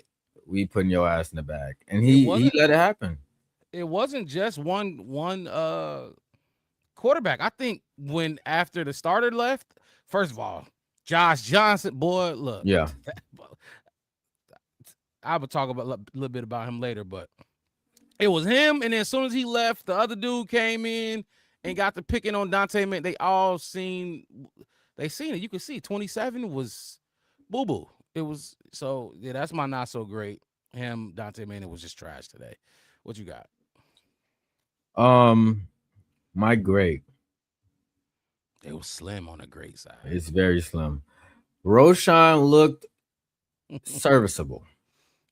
we putting your ass in the bag, and he let it happen. It wasn't just one quarterback. I think when after the starter left, first of all, Josh Johnson, boy, look. Yeah. I will talk about a little bit about him later, but it was him. And then as soon as he left, the other dude came in and got the picking on Dante Man. They seen it. You can see 27 was boo-boo. It was so yeah, that's my not so great. Him, Dante Manning was just trash today. What you got? My great. It was slim on the great side. It's very slim. Roshan looked serviceable.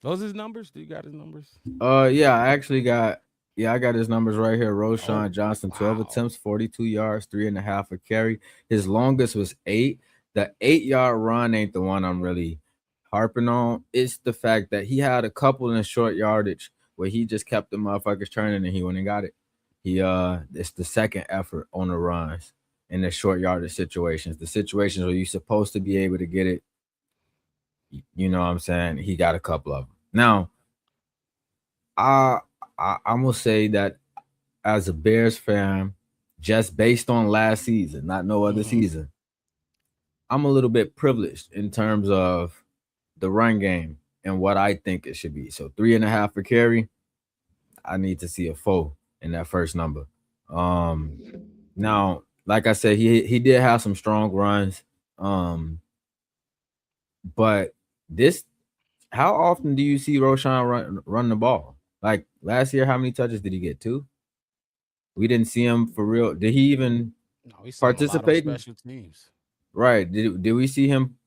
Those his numbers? Do you got his numbers? Yeah, I got his numbers right here. Roshan Johnson, 12 attempts, 42 yards, 3.5 a carry. His longest was 8. The 8-yard run ain't the one I'm really harping on. It's the fact that he had a couple in short yardage where he just kept the motherfuckers turning and he went and got it. It's the second effort on the runs in the short yardage situations. The situations where you're supposed to be able to get it. You know what I'm saying? He got a couple of them. Now, I'm gonna say that as a Bears fan, just based on last season, not no other season, I'm a little bit privileged in terms of the run game and what I think it should be. So 3.5 for carry. I need to see a 4 in that first number. Now, like I said, he did have some strong runs. But how often do you see Roshan run the ball? Like last year, how many touches did he get? 2? We didn't see him for real. Did he even participate in special teams? Right. Did we see him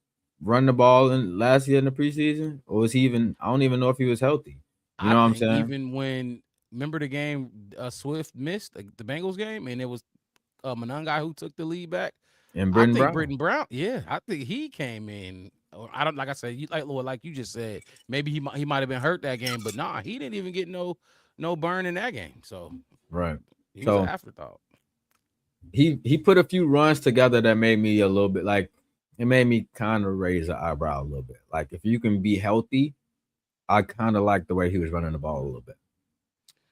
run the ball in last year in the preseason? Or was he even? I don't even know if he was healthy. You know what I'm saying? Even when remember the game Swift missed the Bengals game, and it was Monangai who took the lead back. And Britton Brown, yeah, I think he came in. I don't like I said, like you just said, maybe he might have been hurt that game, but nah, he didn't even get no burn in that game. So right, he was an afterthought. He put a few runs together that made me a little bit like it made me kind of raise an eyebrow a little bit. Like if you can be healthy, I kind of like the way he was running the ball a little bit.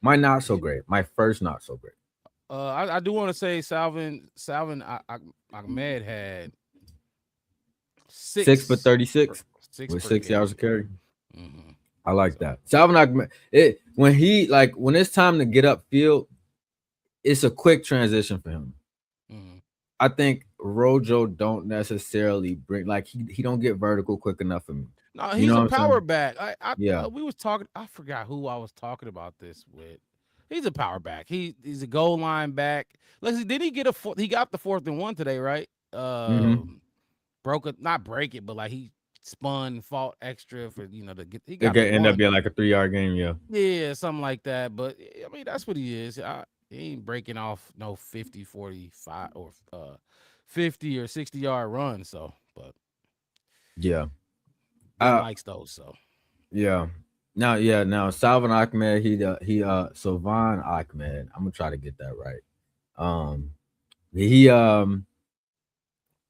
My not so great. My first not so great. I do want to say Salvin Ahmed had 6 for 36 with 6 yards of carry. Mm-hmm. I like that. Salvin Ahmed, when it's time to get upfield, it's a quick transition for him. Mm-hmm. I think Rojo don't necessarily bring he don't get vertical quick enough for me. No, he's a power back. We was talking. I forgot who I was talking about this with. He's a power back. He's a goal line back. Did he get he got the 4th and 1 today, right? Not break it, but he spun, fought extra for to get. He It got could the end up one. being like a 3-yard game, yeah. Yeah, something like that. But I mean, that's what he is. He ain't breaking off no 50, 45 or 50 or 60-yard run. So, but Yeah. Ben likes those. So, Yeah. Now Salvin Ahmed, Sylvan Ahmed. I'm gonna try to get that right. He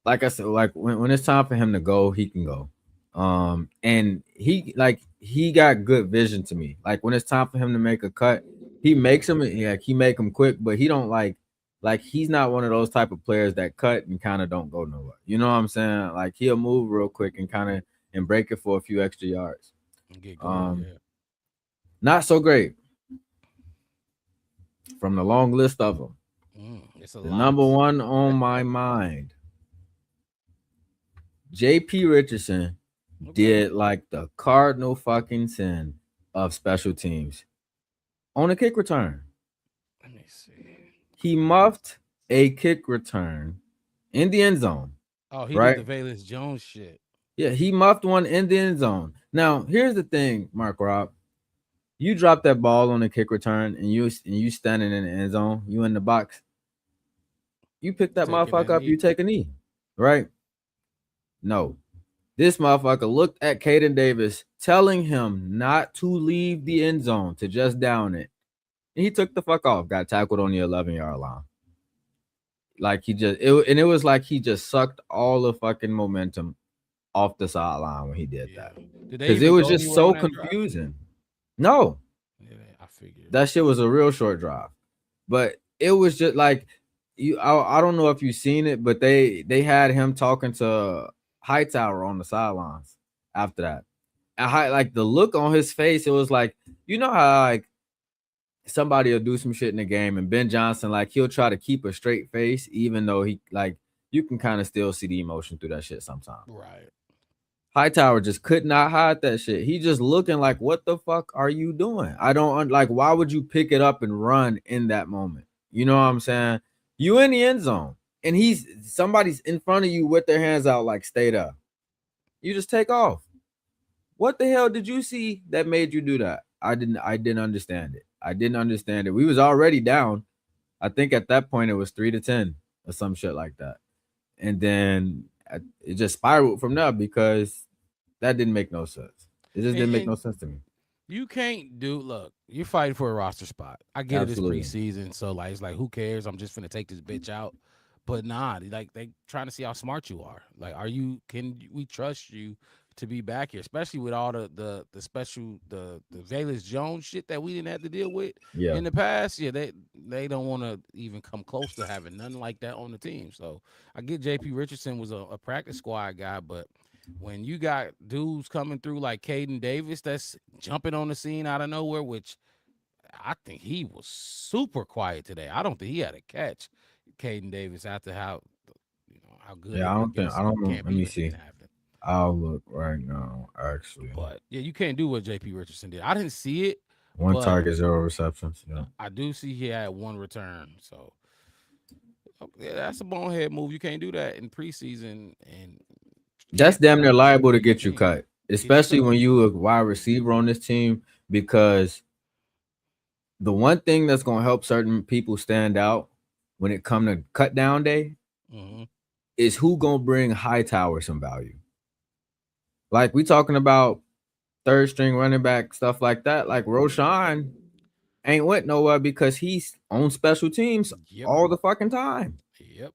like I said, like when it's time for him to go, he can go. And he got good vision to me. Like when it's time for him to make a cut, he makes them. Like he make them quick, but he don't like he's not one of those type of players that cut and kind of don't go nowhere. You know what I'm saying? Like he'll move real quick and kind of and break it for a few extra yards. get going. Not so great from the long list of them. It's a The lot. number one on my mind, J.P. Richardson did like the cardinal fucking sin of special teams on a kick return. Let me see. He muffed a kick return in the end zone. Oh, he right? did the Valence Jones shit. Yeah, he muffed one in the end zone. Now, here's the thing, Mark Rob. You drop that ball on a kick return and you standing in the end zone, you in the box. You pick that motherfucker up, you take a knee, right? No. This motherfucker looked at Caden Davis, telling him not to leave the end zone, to just down it. And he took the fuck off, got tackled on the 11-yard line. Like it was like he just sucked all the fucking momentum off the sideline when he did that. Because it was just so confusing. No. Yeah, I figured. That shit was a real short drive. But it was just like I don't know if you've seen it, but they had him talking to Hightower on the sidelines after that. And like the look on his face, it was like, you know how like somebody will do some shit in the game and Ben Johnson, like he'll try to keep a straight face, even though he like you can kind of still see the emotion through that shit sometimes. Right. Hightower just could not hide that shit. He just looking like, what the fuck are you doing? I don't like, why would you pick it up and run in that moment? You know what I'm saying? You in the end zone and somebody's in front of you with their hands out like stay there. You just take off. What the hell did you see that made you do that? I didn't understand it. I didn't understand it. We was already down. I think at that point it was 3-10 or some shit like that. And then it just spiraled from there because that didn't make no sense. It just didn't make no sense to me. You can't look, you're fighting for a roster spot. I get Absolutely. it, it's preseason, so like it's like who cares? I'm just finna take this bitch out. But nah, like they trying to see how smart you are. Like, can we trust you to be back here, especially with all the special the Valence Jones shit that we didn't have to deal with in the past. Yeah, they don't want to even come close to having nothing like that on the team. So I get J.P. Richardson was a practice squad guy, but when you got dudes coming through like Caden Davis that's jumping on the scene out of nowhere, which I think he was super quiet today. I don't think he had a catch, Caden Davis, after how good. Yeah, I don't know. Let me see. I'll look right now, actually. But yeah, you can't do what J.P. Richardson did. I didn't see it. One target, 0 receptions. Yeah, I do see he had one return. So yeah, that's a bonehead move. You can't do that in preseason, and that's damn near liable to get you cut, especially when you a wide receiver on this team. Because the one thing that's gonna help certain people stand out when it come to cut down day is who gonna bring Hightower some value. Like we talking about third string running back, stuff like that. Like Roshan ain't went nowhere because he's on special teams all the fucking time. Yep.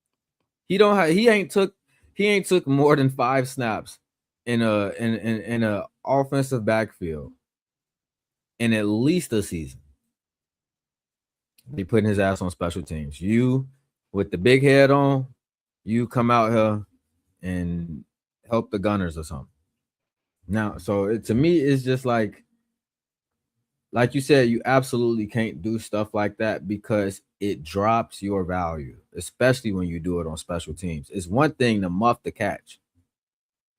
He ain't took more than 5 snaps in a offensive backfield in at least a season. They putting his ass on special teams. You with the big head on, you come out here and help the Gunners or something. Now, so to me, it's just like you said, you absolutely can't do stuff like that because it drops your value, especially when you do it on special teams. It's one thing to muff the catch,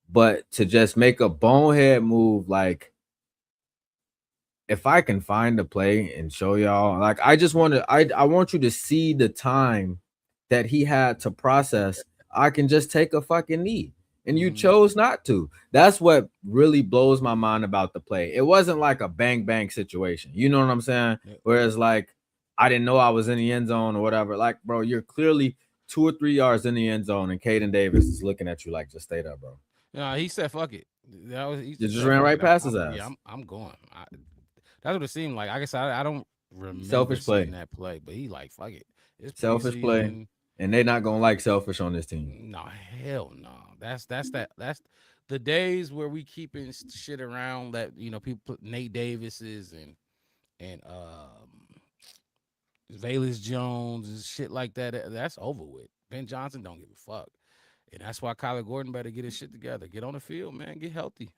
but to just make a bonehead move, like if I can find the play and show y'all, like I want you to see the time that he had to process. I can just take a fucking knee. and you chose not to. That's what really blows my mind about the play. It wasn't like a bang bang situation. You know what I'm saying? Whereas like I didn't know I was in the end zone or whatever. Like, bro, you're clearly 2 or 3 yards in the end zone, and Caden Davis is looking at you like, just stay there, bro. Yeah, he said, "Fuck it." He just ran right past his ass. Yeah, I'm going. That's what it seemed like. I guess I don't remember Selfish play. seeing that play, but he like, fuck it. It's selfish play, and they're not gonna like selfish on this team. No, hell no. That's the days where we keeping shit around that people put Nate Davis's and Valus Jones and shit like that. That's over with. Ben Johnson don't give a fuck, and that's why Kyler Gordon better get his shit together. Get on the field, man. Get healthy.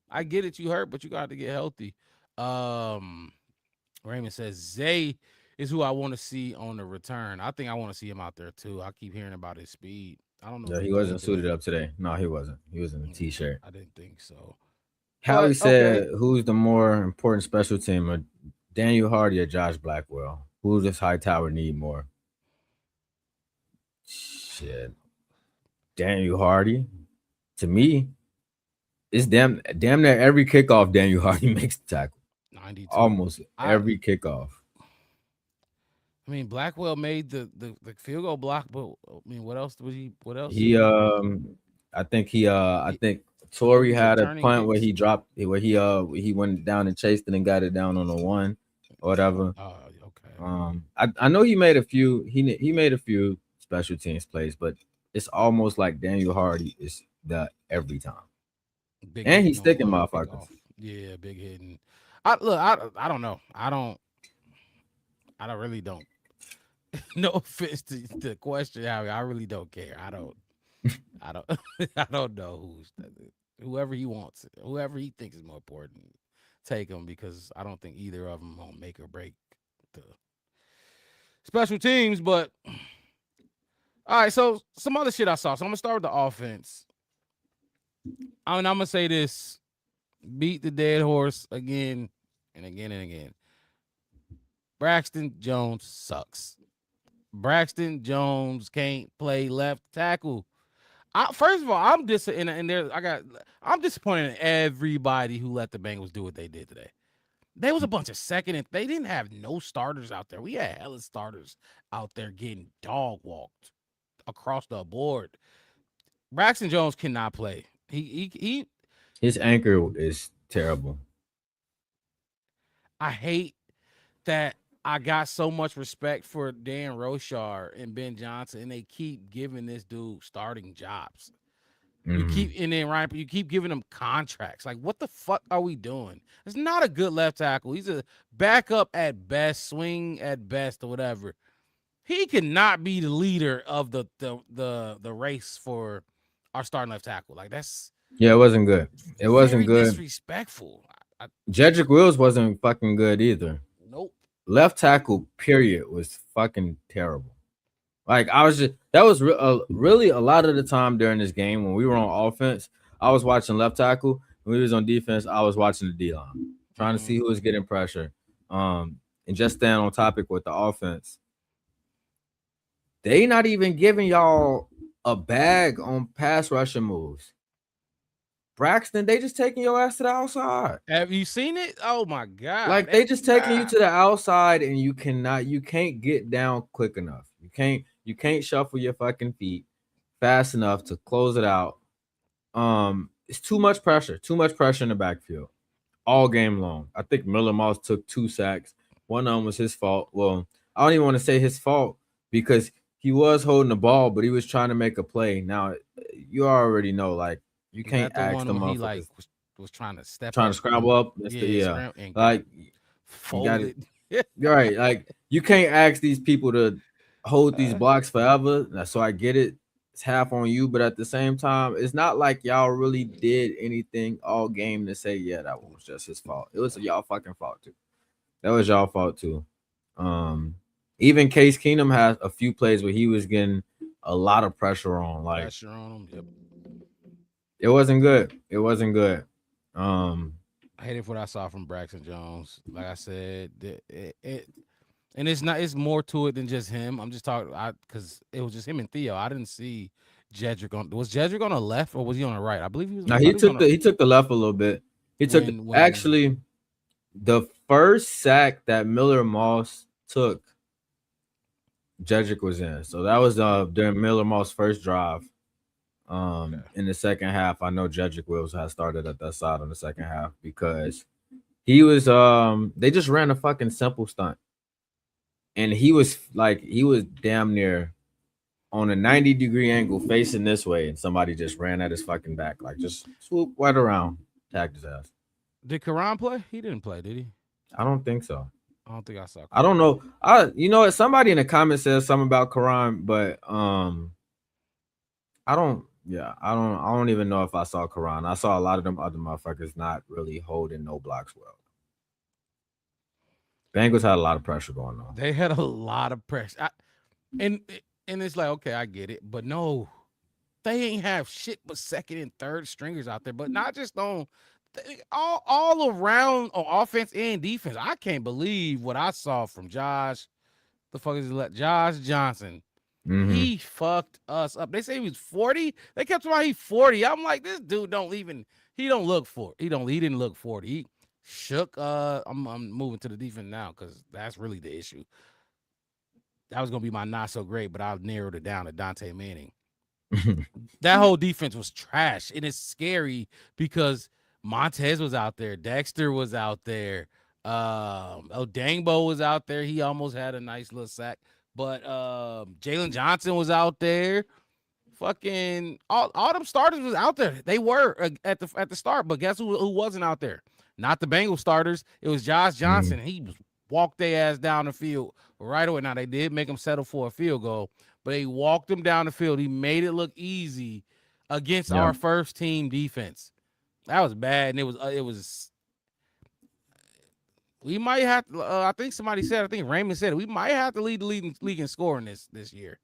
I get it. You hurt, but you got to get healthy. Raymond says Zay is who I want to see on the return. I think I want to see him out there too. I keep hearing about his speed. I don't know. Yeah, he wasn't suited up today. No, he wasn't. He was in a t-shirt. I didn't think so. Howie said, "Who's the more important special teamer, Daniel Hardy or Josh Blackwell? Who does Hightower need more?" Shit, Daniel Hardy. To me, it's damn near every kickoff Daniel Hardy makes the tackle. 92. Almost every kickoff. I mean, Blackwell made the field goal block, but I mean, what else was he? What else? I think Torrey had a punt where he dropped, where he went down and chased it and got it down on the one or whatever. Oh, okay. I know he made a few. He made a few special teams plays, but it's almost like Daniel Hardy is the every time. And he's sticking motherfuckers. Yeah, big hitting. I don't know. I really don't. No offense to the question, Howie. I really don't care. I don't I don't know whoever he wants, whoever he thinks is more important, take him, because I don't think either of them gonna make or break the special teams. But all right, so some other shit I saw. So I'm gonna start with the offense. I'm gonna say this: beat the dead horse again and again and again. Braxton Jones sucks. Braxton Jones can't play left tackle. First of all, I'm disappointed in everybody who let the Bengals do what they did today. There was a bunch of second, and they didn't have no starters out there. We had hella starters out there getting dog walked across the board. Braxton Jones cannot play. His anchor is terrible. I hate that I got so much respect for Dan Rochar and Ben Johnson, and they keep giving this dude starting jobs. You keep giving him contracts. Like, what the fuck are we doing? It's not a good left tackle. He's a backup at best, swing at best, or whatever. He cannot be the leader of the race for our starting left tackle. Like, that's it wasn't good. It wasn't good. Disrespectful. Jedrick Wills wasn't fucking good either. Nope. Left tackle, period, was fucking terrible. Like, that was really a lot of the time during this game when we were on offense, I was watching left tackle. When we was on defense, I was watching the D-line, trying to see who was getting pressure. And just staying on topic with the offense, they not even giving y'all a bag on pass rushing moves. Braxton, they just taking your ass to the outside. Have you seen it? Oh my god! Like, they just taking you to the outside, and you can't get down quick enough. You can't shuffle your fucking feet fast enough to close it out. It's too much pressure in the backfield all game long. I think Miller Moss took 2 sacks. One of them was his fault. Well, I don't even want to say his fault because he was holding the ball, but he was trying to make a play. Now, you already know, like, you can't ask the motherfuckers. He like was trying to scramble up. Like, folded. You're right. Like, you can't ask these people to hold these blocks forever. So I get it. It's half on you, but at the same time, it's not like y'all really did anything all game to say, yeah, that was just his fault. It was y'all fucking fault too. That was y'all fault too. Even Case Keenum has a few plays where he was getting a lot of pressure on. Like, pressure on him. Yep. It wasn't good. It wasn't good. I hated what I saw from Braxton Jones. Like I said, and it's more to it than just him. I'm just talking because it was just him and Theo. I didn't see Jedrick on. Was Jedrick on the left or was he on the right? I believe he was. No, I he thought took the left a little bit. He took actually the first sack that Miller Moss took. Jedrick was in, so that was during Miller Moss' first drive. In the second half, I know Jedrick Wills had started at that side on the second half because he was they just ran a fucking simple stunt, and he was damn near on a 90-degree angle facing this way, and somebody just ran at his fucking back, like just swoop right around, tagged his ass. Did Karan play? He didn't play, did he? I don't think so. I don't think I saw. Karan. I don't know. You know what? Somebody in the comments says something about Karan, but I don't even know if I saw Karan. I saw a lot of them other motherfuckers not really holding no blocks well. Bengals had a lot of pressure going on. They had a lot of pressure. And it's like, okay, I get it. But no, they ain't have shit but second and third stringers out there. But not just on all around on offense and defense. I can't believe what I saw from Josh. The fuck is it? Josh Johnson. Mm-hmm. He fucked us up. They say he was 40. They kept talking about he's 40. I'm like, this dude he don't look 40. He didn't look 40. He shook. I'm moving to the defense now because that's really the issue. That was gonna be my not so great, but I've narrowed it down to Dante Manning. That whole defense was trash, and it's scary because Montez was out there, Dexter was out there, Odangbo was out there. He almost had a nice little sack. But Jalen Johnson was out there. Fucking all them starters was out there. They were at the start, but guess who wasn't out there? Not the Bengals starters. It was Josh Johnson. He walked their ass down the field right away. Now they did make him settle for a field goal, but they walked him down the field. He made it look easy against our first team defense. That was bad, and it was. We might have to. I think somebody said. I think Raymond said it. We might have to lead the league in scoring this year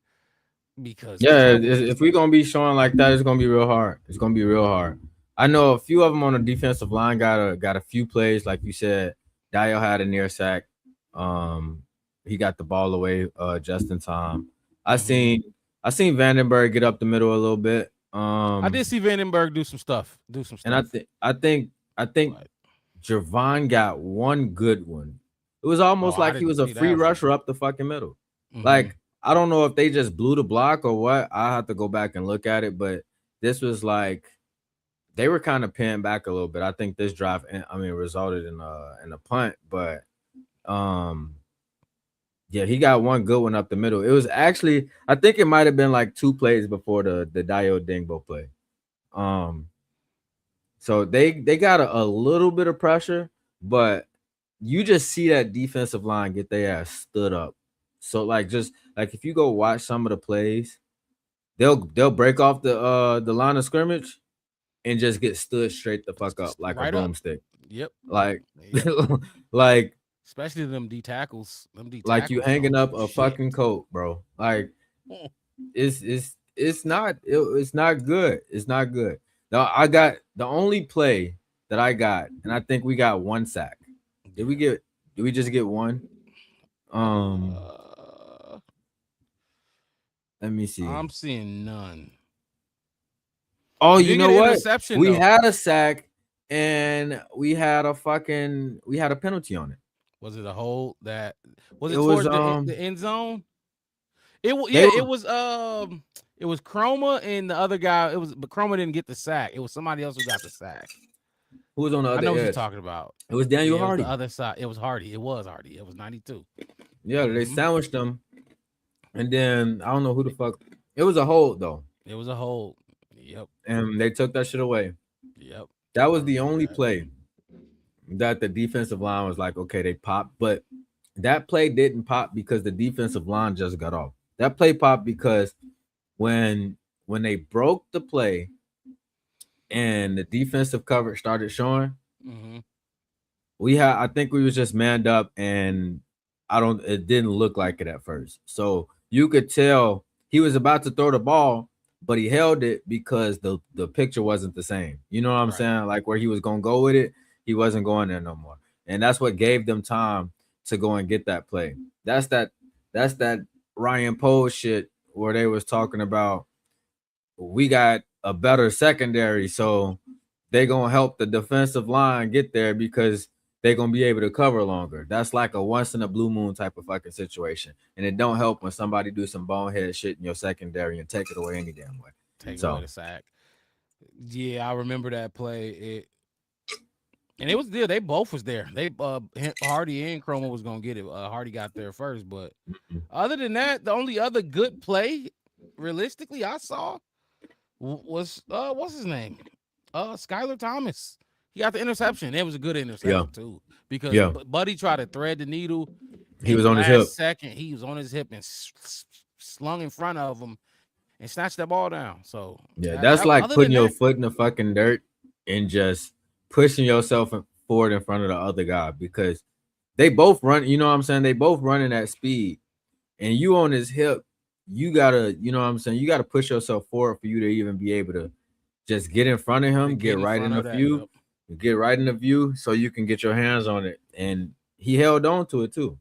because if we're gonna be showing like that, it's gonna be real hard. It's gonna be real hard. I know a few of them on the defensive line got a few plays, like you said. Dio had a near sack. He got the ball away just in time. I seen Vandenberg get up the middle a little bit. I did see Vandenberg do some stuff. And I think Javon got one good one. It was almost like he was a free rusher up the fucking middle. Mm-hmm. Like, I don't know if they just blew the block or what. I have to go back and look at it, but this was like they were kind of pinned back a little bit. I think this drive, resulted in a punt, but he got one good one up the middle. It was actually, I think it might have been like 2 plays before the Dio Dingbo play. So they got a little bit of pressure, but you just see that defensive line get their ass stood up. So just if you go watch some of the plays, they'll break off the line of scrimmage and just get stood straight the fuck up like right a broomstick. Yep. Like especially them D tackles. Like you hanging up a fucking coat, bro. Like it's not good. It's not good. Now I got the only play that I got, and I think we got 1 sack. Did we just get one? Let me see. I'm seeing none. Oh, you know what? We had a sack and we had a penalty on it. Was it a hold that was it towards the end zone? It was Chroma and the other guy. But Chroma didn't get the sack. It was somebody else who got the sack. Who was on the other? I know edge? What you're talking about. It was Daniel Hardy. It was the other side. It was Hardy. It was Hardy. It was 92. Yeah, they sandwiched them, and then I don't know who the fuck. It was a hold though. It was a hold. Yep. And they took that shit away. Yep. That was the only play that the defensive line was like, okay, they popped, but that play didn't pop because the defensive line just got off. That play popped because when they broke the play and the defensive coverage started showing, I think we was just manned up, and it didn't look like it at first. So you could tell he was about to throw the ball, but he held it because the picture wasn't the same. You know what I'm saying? Like where he was gonna go with it, he wasn't going there no more. And that's what gave them time to go and get that play. That's that Ryan Poe shit where they was talking about we got a better secondary, so they're gonna help the defensive line get there because they're gonna be able to cover longer. That's like a once in a blue moon type of fucking situation. And it don't help when somebody do some bonehead shit in your secondary and take it away any damn way. Take away the sack. Yeah, I remember that play. And it was there. They both was there. They Hardy and Chroma was gonna get it. Hardy got there first, but other than that, the only other good play, realistically, I saw was what's his name? Skylar Thomas. He got the interception. It was a good interception too, because Buddy tried to thread the needle. He was on his hip. Second, he was on his hip and slung in front of him and snatched that ball down. So that's like putting your foot in the fucking dirt and just pushing yourself forward in front of the other guy, because they both run, you know what I'm saying? They both running at speed, and you on his hip, you gotta, you know what I'm saying? You gotta push yourself forward for you to even be able to just get in front of him, get right in the view, get right in the view, so you can get your hands on it. And he held on to it too.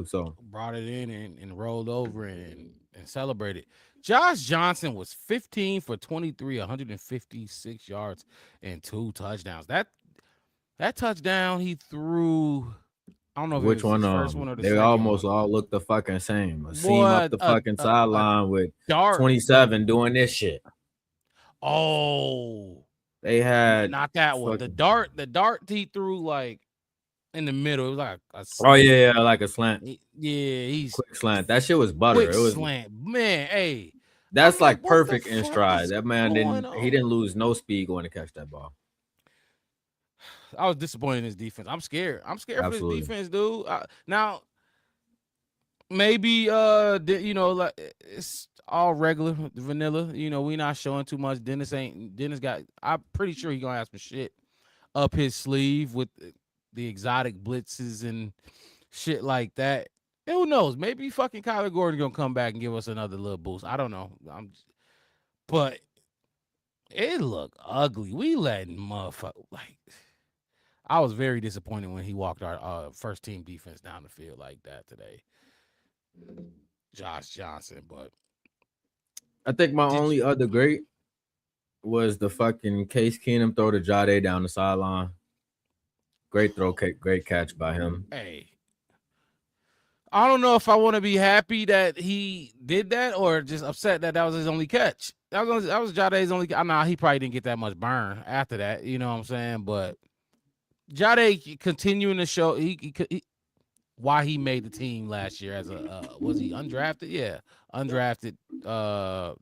So brought it in and rolled over and celebrated. Josh Johnson was 15 for 23, 156 yards and 2 touchdowns. That touchdown he threw, I don't know if which it was one, the first one or the they second almost one. all look the fucking same. A seam up the fucking sideline with dart, 27 doing this shit. Oh, they had not that one. The dart he threw like in the middle. It was like a slant. Like a slant. He's quick slant. That shit was butter. It was slant, man. Hey, that's like perfect in stride. That man didn't lose no speed going to catch that ball. I was disappointed in his defense. I'm scared for this defense, dude. Now, maybe like it's all regular vanilla. We not showing too much. Dennis got. I'm pretty sure he's gonna have some shit up his sleeve with the exotic blitzes and shit like that. And who knows? Maybe fucking Kyler Gordon gonna come back and give us another little boost. I don't know. But it looked ugly. We let motherfucker like. I was very disappointed when he walked our first team defense down the field like that today. Josh Johnson, but I think my only other great was the fucking Case Keenum throw to Jade down the sideline. Great throw, great catch by him. Hey, I don't know if I want to be happy that he did that or just upset that was his only catch. That was Jade's only. Nah, he probably didn't get that much burn after that. You know what I'm saying? But Jade continuing to show he why he made the team last year as a was he undrafted? Yeah, undrafted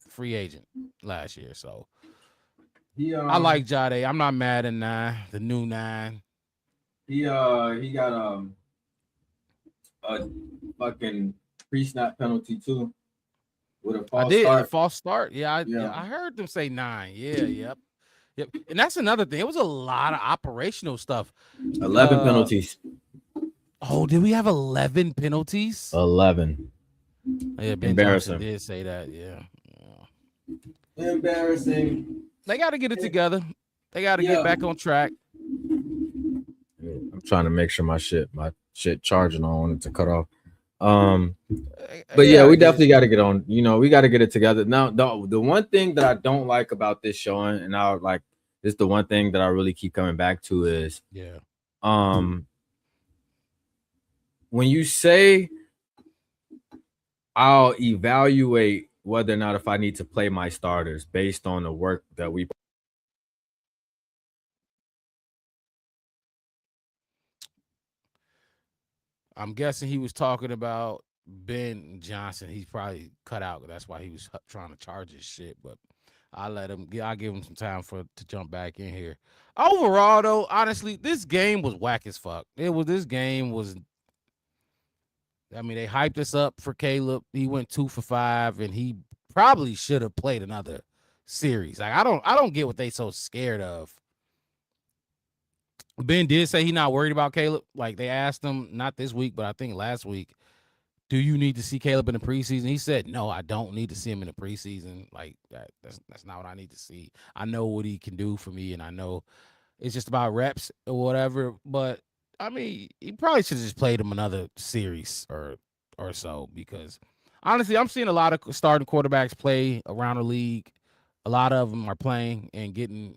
free agent last year. So I like Jade. I'm not mad at 9, the new 9. He got a fucking pre-snap penalty too with a false start. A false start. Yeah, I heard them say 9. Yeah, yep. And that's another thing. It was a lot of operational stuff. 11 penalties. Oh, did we have 11 penalties? 11. Yeah, Ben Johnson did say that. Yeah. Embarrassing. They got to get it together. They got to get back on track. I'm trying to make sure my shit charging on it to cut off. But yeah, we definitely got to get on. We got to get it together. Now, the one thing that I don't like about this showing, and I like this, the one thing that I really keep coming back to is, when you say I'll evaluate whether or not if I need to play my starters based on the work that we. I'm guessing he was talking about Ben Johnson. He's probably cut out. That's why he was trying to charge his shit. But I'll give him some time to jump back in here. Overall, though, honestly, this game was whack as fuck. They hyped us up for Caleb. He went 2 for 5, and he probably should have played another series. Like I don't get what they so scared of. Ben did say he's not worried about Caleb. Like they asked him, not this week, but I think last week, do you need to see Caleb in the preseason? He said, no, I don't need to see him in the preseason. Like that's not what I need to see. I know what he can do for me, and I know it's just about reps or whatever. But I mean, he probably should have just played him another series or so, because honestly, I'm seeing a lot of starting quarterbacks play around the league. A lot of them are playing and getting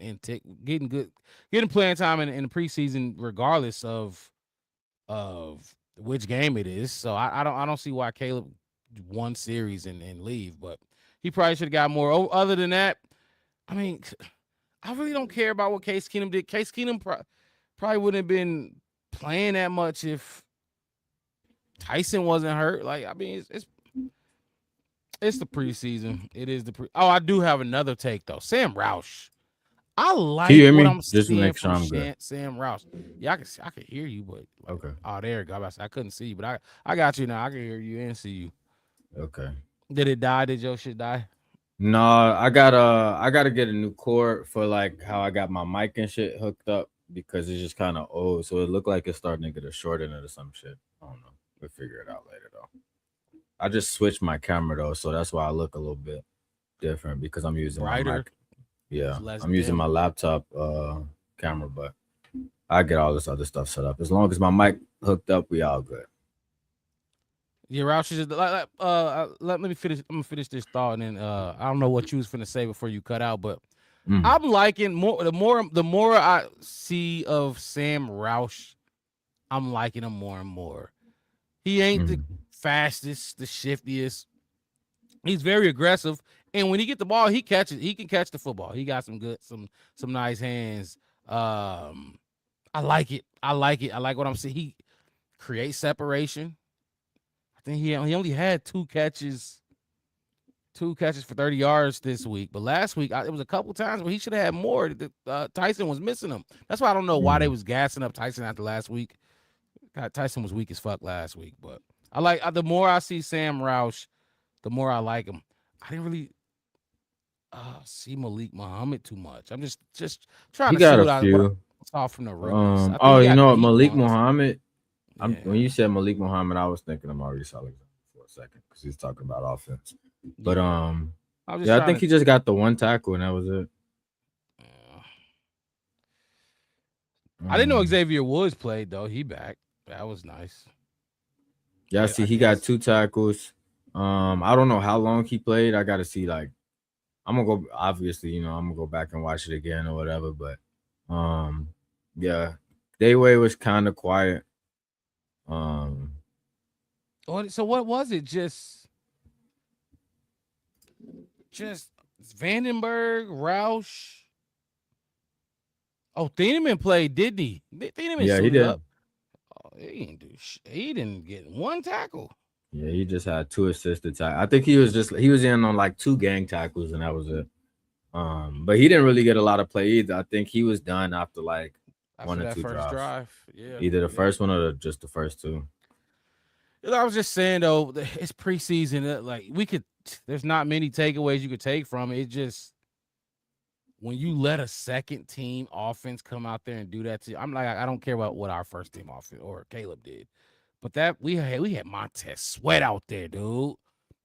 playing time in the preseason, regardless of which game it is. So I don't see why Caleb won series and leave, but he probably should have got more. Other than that, I mean, I really don't care about what Case Keenum did. Case Keenum probably wouldn't have been playing that much if Tyson wasn't hurt. Like, I mean, it's the preseason. It is the I do have another take though. Sam Roush. I like Can you hear what me? I'm Just seeing make sure from I'm good. Sam Roush. Yeah, I can hear you, but Okay. Oh, there you go. I couldn't see you, but I got you now. I can hear you and see you. Okay. Did it die? Did your shit die? No, I gotta get a new cord for like how I got my mic and shit hooked up because it's just kind of old. So it looked like it's starting to get a short in it or some shit. I don't know. We'll figure it out later though. I just switched my camera though, so that's why I look a little bit different because I'm using my Brighter. mic. Yeah, Less I'm using dim. my laptop camera, but I get all this other stuff set up. As long as my mic hooked up, we all good. Yeah, Roush is let me finish. I'm gonna finish this thought, and then I don't know what you was finna say before you cut out, but I'm liking more. The more I see of Sam Roush, I'm liking him more and more. He ain't the fastest, the shiftiest. He's very aggressive, and when he get the ball, he catches. He can catch the football. He got some nice hands. I like it. I like what I'm seeing. He creates separation. I think he only had two catches for 30 yards this week, but last week it was a couple times where he should have had more. Tyson was missing him. That's why I don't know why they was gassing up Tyson after last week. God, Tyson was weak as fuck last week, but I like the more I see Sam Roush, the more I like him. I didn't really see Malik Muhammad too much. I'm just trying He to see got what a I few. saw from the rookies. I think Oh, he you got know what, beat Malik once. Muhammad. Yeah. When you said Malik Muhammad, I was thinking of Maurice Alexander for a second because he's talking about offense. But I think he just got the one tackle and that was it. I didn't know Xavier Woods played though. He back. That was nice. Yeah, see, he got 2 tackles. I don't know how long he played. I gotta see. Like, I'm gonna go. Obviously, I'm gonna go back and watch it again or whatever. But, yeah, Dayway was kind of quiet. So what was it? Just Vandenberg, Roush. Oh, Thieneman played, didn't he? Thieneman Yeah, he suited did. up. Oh, he didn't get one tackle. Yeah, he just had 2 assisted tackles. I think he was in on like 2 gang tackles and that was it. But he didn't really get a lot of play either. I think he was done after like one or two first drives. drive. Yeah, either the first one or just the first 2. I was just saying though, it's preseason. Like there's not many takeaways you could take from it. It just when you let a second team offense come out there and do that to you, I'm like, I don't care about what our first team offense or Caleb did, but that we had Montez Sweat out there, dude.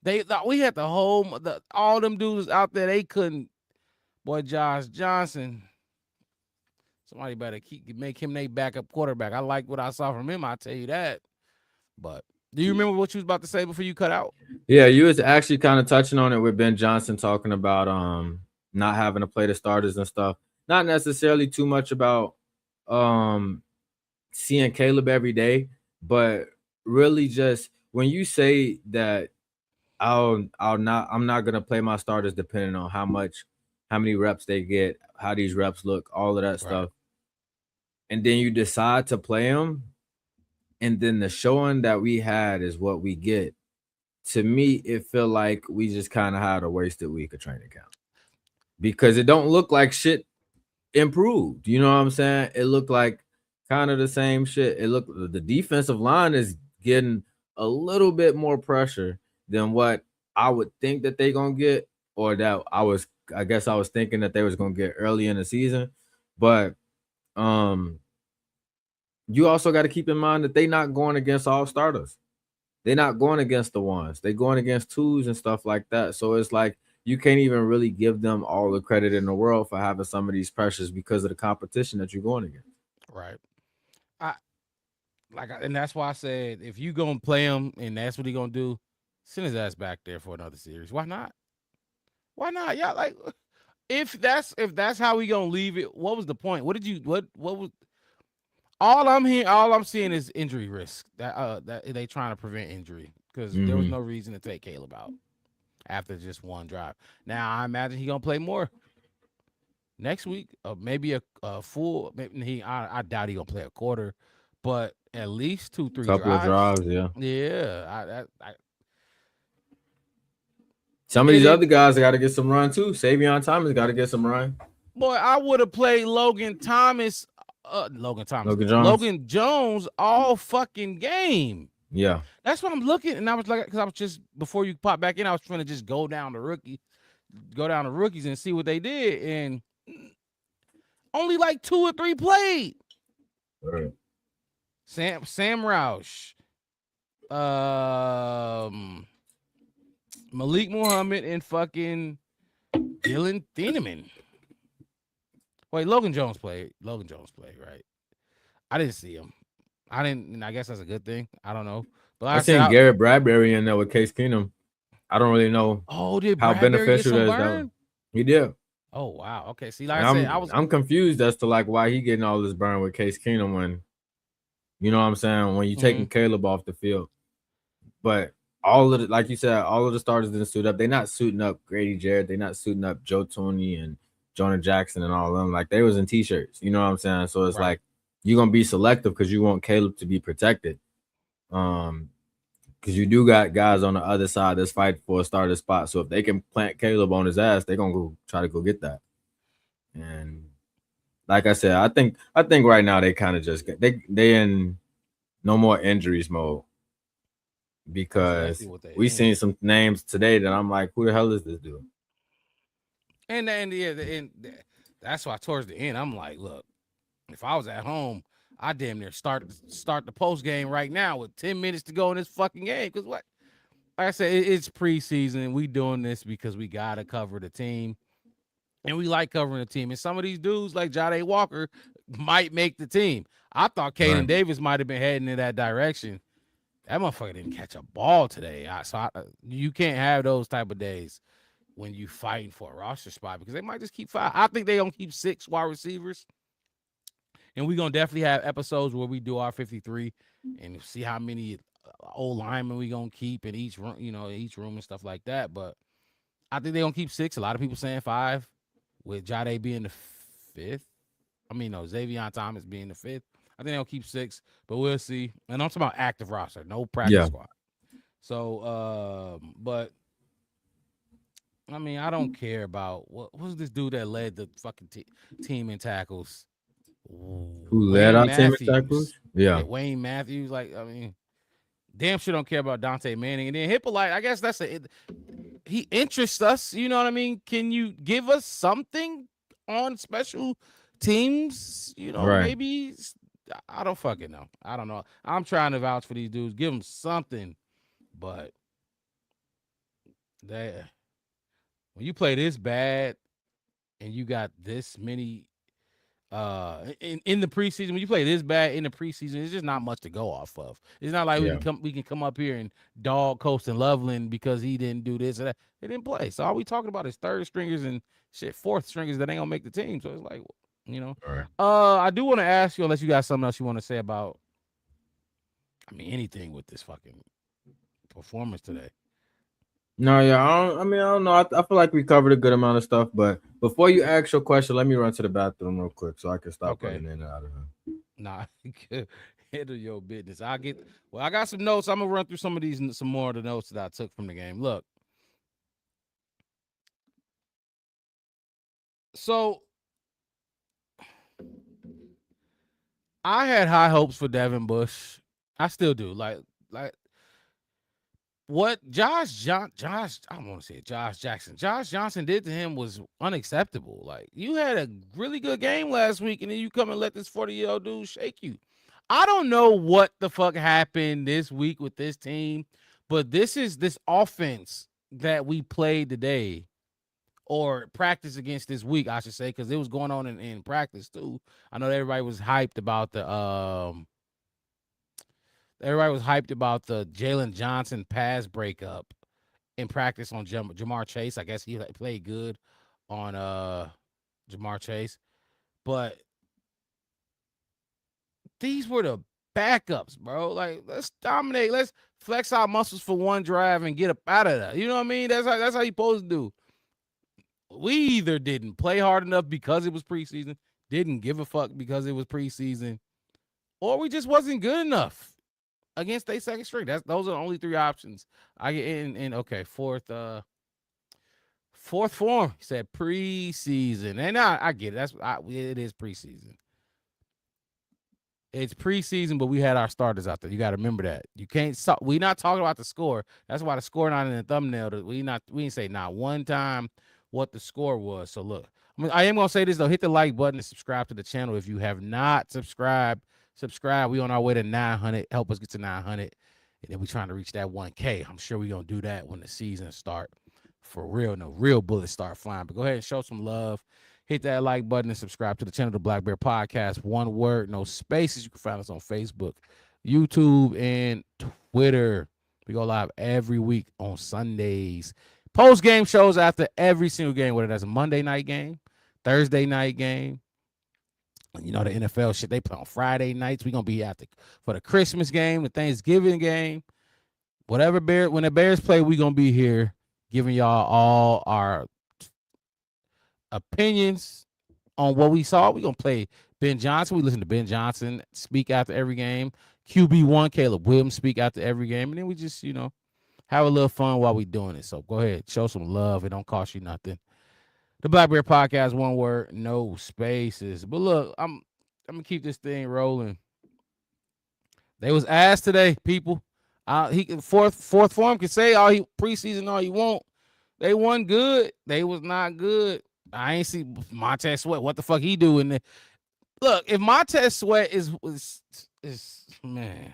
We had all them dudes out there. They couldn't. Boy, Josh Johnson. Somebody better make him their backup quarterback. I like what I saw from him. I'll tell you that. But do you remember what you was about to say before you cut out? Yeah, you was actually kind of touching on it with Ben Johnson talking about not having to play the starters and stuff. Not necessarily too much about seeing Caleb every day, but really just when you say that I'm not gonna play my starters depending on how many reps they get, how these reps look, all of that stuff. And then you decide to play them, and then the showing that we had is what we get. To me, it felt like we just kind of had a wasted week of training camp because it don't look like shit improved. You know what I'm saying? It looked like kind of the same shit. The defensive line is getting a little bit more pressure than what I would think that they gonna get, or that I guess I was thinking that they was gonna get early in the season. But you also got to keep in mind that they not going against all starters. They're not going against the ones. They're going against 2s and stuff like that. So it's like you can't even really give them all the credit in the world for having some of these pressures because of the competition that you're going against. Right. And that's why I said if you gonna play him and that's what he gonna do, Send his ass back there for another series. Why not? Why not? Yeah, like if that's how we gonna leave it, what was the point? What was all I'm seeing is injury risk. That they trying to prevent injury because there was no reason to take Caleb out after just one drive. Now I imagine he gonna play more next week, maybe a full. Maybe I doubt he gonna play a quarter, but at least 2-3 Couple of drives, yeah. Yeah, Some of these other guys got to get some run too. Savion Thomas got to get some run. Boy, I would have played Logan Jones all fucking game. Yeah, that's what I'm looking. And I was like, because I was just before you pop back in, I was trying to just go down the rookies and see what they did, and only like 2 or 3 played. Right. Sam Roush, Malik Muhammad, and fucking Dylan Thieneman. Wait, Logan Jones played, right? I didn't see him. I guess that's a good thing. I don't know. But I seen Garrett Bradbury in there with Case Keenum. I don't really know did how Bradbury beneficial get some that burn? is. He did. Oh, wow. Okay, see, like I said, I'm confused as to like why he getting all this burn with Case Keenum when, you know what I'm saying, when you're taking Caleb off the field. But all of the, like you said, all of the starters didn't suit up. They're not suiting up Grady Jarrett. They're not suiting up Joe Tooney and Jonah Jackson and all of them. Like they was in t-shirts, you know what I'm saying? So it's like you're gonna be selective because you want Caleb to be protected. Because you do got guys on the other side that's fighting for a starter spot. So if they can plant Caleb on his ass, they're gonna go try to go get that. And like I said, I think right now they kind of just they in no more injuries mode. Because we seen some names today that I'm like, who the hell is this dude? And that's why towards the end I'm like, look, if I was at home, I damn near start the post game right now with 10 minutes to go in this fucking game. Because what? Like I said, it's preseason. We doing this because we gotta cover the team, and we like covering the team. And some of these dudes like Jade Walker might make the team. I thought Caden Davis might have been heading in that direction. That motherfucker didn't catch a ball today. You can't have those type of days when you fighting for a roster spot because they might just keep 5. I think they gonna keep 6 wide receivers, and we're gonna definitely have episodes where we do our 53 and see how many old linemen we gonna keep in each room, each room and stuff like that. But I think they gonna keep 6. A lot of people saying 5, with Jade being the 5th. Xavier Thomas being the 5th. I think they'll keep 6, but we'll see. And I'm talking about active roster, no practice squad. So, but I don't care about what was this dude that led the fucking team in tackles. Who led our team in tackles? Yeah, Wayne Matthews. Damn sure don't care about Dante Manning. And then Hippolyte, I guess he interests us. You know what I mean? Can you give us something on special teams? Maybe. I don't fucking know. I don't know. I'm trying to vouch for these dudes. Give them something. But when you play this bad and you got this many in the preseason, when you play this bad in the preseason, it's just not much to go off of. It's not like we can come up here and dog Colston Loveland because he didn't do this or that. He didn't play. So all we talking about is third stringers and fourth stringers that ain't gonna make the team. So it's like, I do want to ask you, unless you got something else you want to say about, anything with this fucking performance today. No, yeah, I don't know. I feel like we covered a good amount of stuff, but before you ask your question, let me run to the bathroom real quick so I can stop running in and out of here. Nah, handle your business. I got some notes. I'm gonna run through some more of the notes that I took from the game. Look, so I had high hopes for Devin Bush. I still do. Like what Josh Johnson did to him was unacceptable. Like, you had a really good game last week, and then you come and let this 40-year-old dude shake you. I don't know what the fuck happened this week with this team, but this offense that we played today, or practice against this week, I should say, because it was going on in practice too. I know everybody was hyped about the Jalen Johnson pass breakup in practice on Jamar Chase. I guess he played good on Jamar Chase. But these were the backups, bro. Like, let's dominate. Let's flex our muscles for one drive and get up out of that. You know what I mean? That's how you supposed to do. We either didn't play hard enough because it was preseason, didn't give a fuck because it was preseason, or we just wasn't good enough against a second string. Those are the only three options. I get in okay, fourth form. He said preseason. And I get it. It is preseason. It's preseason, but we had our starters out there. You got to remember that. You can't. We not talking about the score. That's why the score not in the thumbnail. We didn't say not one time what the score was. So look, I am gonna say this though. Hit the like button and subscribe to the channel if you have not subscribed. Subscribe. We on our way to 900. Help us get to 900, and then we trying to reach that 1K. I'm sure we gonna do that when the season start for real. No real bullets start flying. But go ahead and show some love. Hit that like button and subscribe to the channel, the Black Bear Podcast. One word, no spaces. You can find us on Facebook, YouTube, and Twitter. We go live every week on Sundays. Post-game shows after every single game, whether that's a Monday night game, Thursday night game. You know, the NFL shit, they play on Friday nights. We're going to be out for the Christmas game, the Thanksgiving game. When the Bears play, we're going to be here giving y'all all our opinions on what we saw. We're going to play Ben Johnson. We listen to Ben Johnson speak after every game. QB1, Caleb Williams speak after every game. And then we just, have a little fun while we doing it. So go ahead, show some love. It don't cost you nothing. The Black Bear Podcast, one word, no spaces. But look, I'm gonna keep this thing rolling. They was asked today, people. He fourth form can say all he preseason all you want. They wasn't good. They was not good. I ain't see Montez Sweat. What the fuck he doing? Look, if Montez Sweat is man,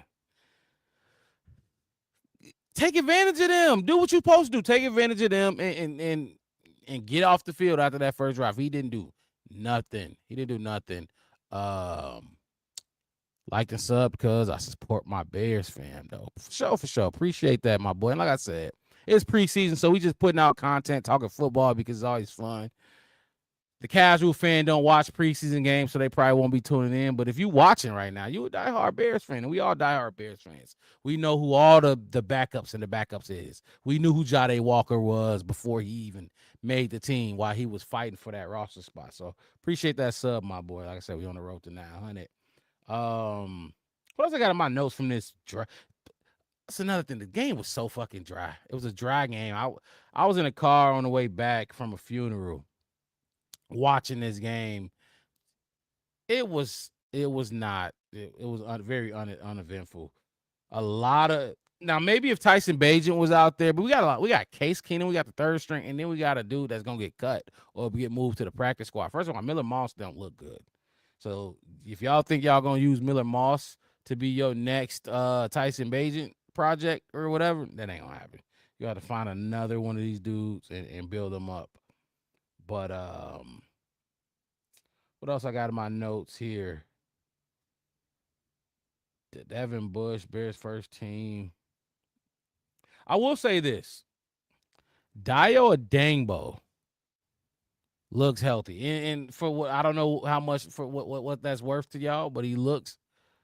take advantage of them. Do what you're supposed to do. Take advantage of them and get off the field after that first drive. He didn't do nothing. Like and sub because I support my Bears fam, though. For sure. Appreciate that, my boy. And like I said, it's preseason, so we just putting out content, talking football because it's always fun. The casual fan don't watch preseason games, so they probably won't be tuning in. But if you watching right now, you a diehard Bears fan, and we all diehard Bears fans. We know who all the backups and the backups is. We knew who Jade Walker was before he even made the team while he was fighting for that roster spot. So appreciate that sub, my boy. Like I said, we on the road to 900. What else I got in my notes from this dry? That's another thing. The game was so fucking dry. It was a dry game. I was in a car on the way back from a funeral watching this game. It was very uneventful. A lot of now maybe if Tyson Bagent was out there, but we got Case Keenum, we got the third string, and then we got a dude that's gonna get cut or get moved to the practice squad. First of all, Miller Moss don't look good. So if y'all think y'all gonna use Miller Moss to be your next Tyson Bagent project or whatever, that ain't gonna happen. You got to find another one of these dudes and build them up. But what else I got in my notes here? Devin Bush, Bears first team. I will say this. Dayo Adangbo looks healthy. And for what I don't know how much for what that's worth to y'all, but he looks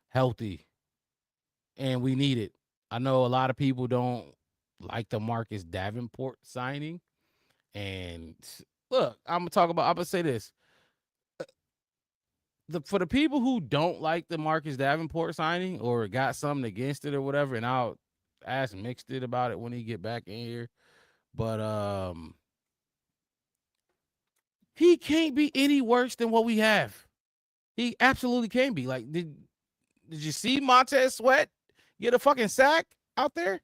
healthy. And we need it. I know a lot of people don't like the Marcus Davenport signing. And look, I'm gonna say this. For the people who don't like the Marcus Davenport signing or got something against it or whatever, and I'll ask Mixed It about it when he get back in here. But he can't be any worse than what we have. He absolutely can't be. Like, did you see Montez Sweat get a fucking sack out there?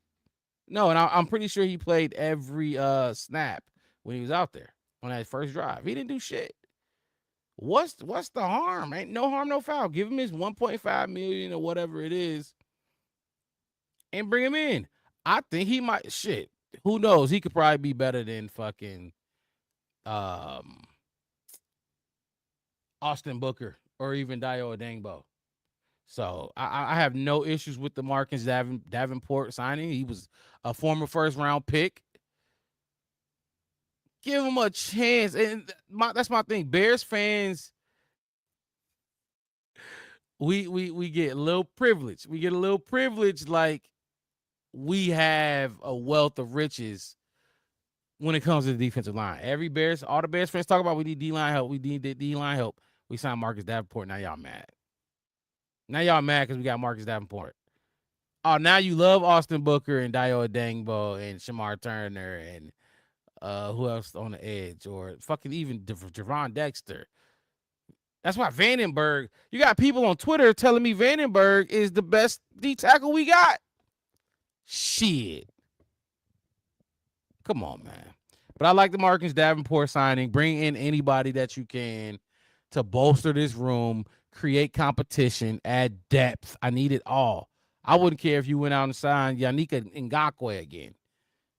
No, and I'm pretty sure he played every snap when he was out there on that first drive. He didn't do shit. What's the harm? Ain't no harm, no foul. Give him his $1.5 million or whatever it is and bring him in. I think he might shit. Who knows? He could probably be better than fucking Austin Booker or even Dayo Adangbo. So I have no issues with the Marcus Davenport signing. He was a former first round pick. Give him a chance. And that's my thing. Bears fans, we get a little privilege. We get a little privilege like we have a wealth of riches when it comes to the defensive line. All the Bears fans talk about we need D-line help. We need D-line help. We signed Marcus Davenport. Now y'all mad. Now y'all mad because we got Marcus Davenport. Oh, now you love Austin Booker and Dio Adangbo and Shamar Turner and who else on the edge, or fucking even Javon Dexter. That's why Vandenberg, you got people on Twitter telling me Vandenberg is the best D tackle we got. Shit. Come on, man. But I like the Marcus Davenport signing. Bring in anybody that you can to bolster this room, create competition, add depth. I need it all. I wouldn't care if you went out and signed Yannick Ngakoue again.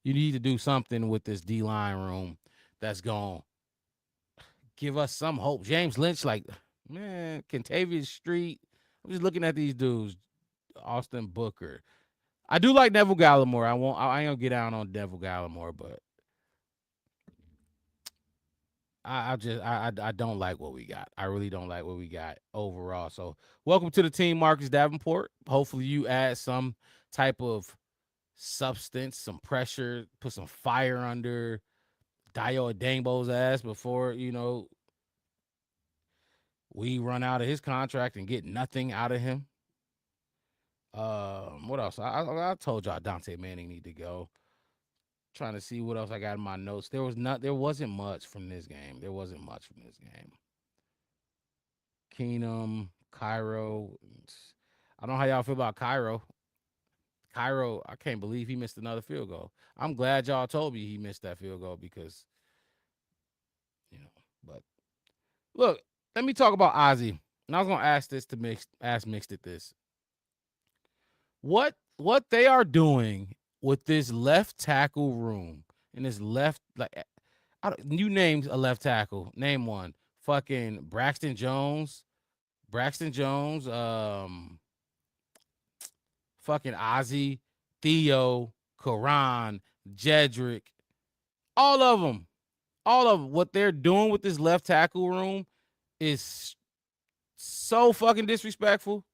You need to do something with this D-line room that's going to give us some hope. James Lynch, like, man, Kentavious Street. I'm just looking at these dudes. Austin Booker. I do like Neville Gallimore. I ain't gonna get down on Neville Gallimore, but I don't like what we got. I really don't like what we got overall. So welcome to the team, Marcus Davenport. Hopefully you add some type of substance, some pressure, put some fire under Dio Adangbo's ass before, we run out of his contract and get nothing out of him. What else? I told y'all Dante Manning need to go. Trying to see what else I got in my notes. There wasn't much from this game. Keenum, Cairo. I don't know how y'all feel about Cairo. Cairo, I can't believe he missed another field goal. I'm glad y'all told me he missed that field goal because, but look, let me talk about Ozzie. And I was gonna ask Mixed at this. What they are doing with this left tackle room and this left, you named a left tackle. Name one. Fucking Braxton Jones, fucking Ozzie, Theo, Karan, Jedrick, all of them. What they're doing with this left tackle room is so fucking disrespectful.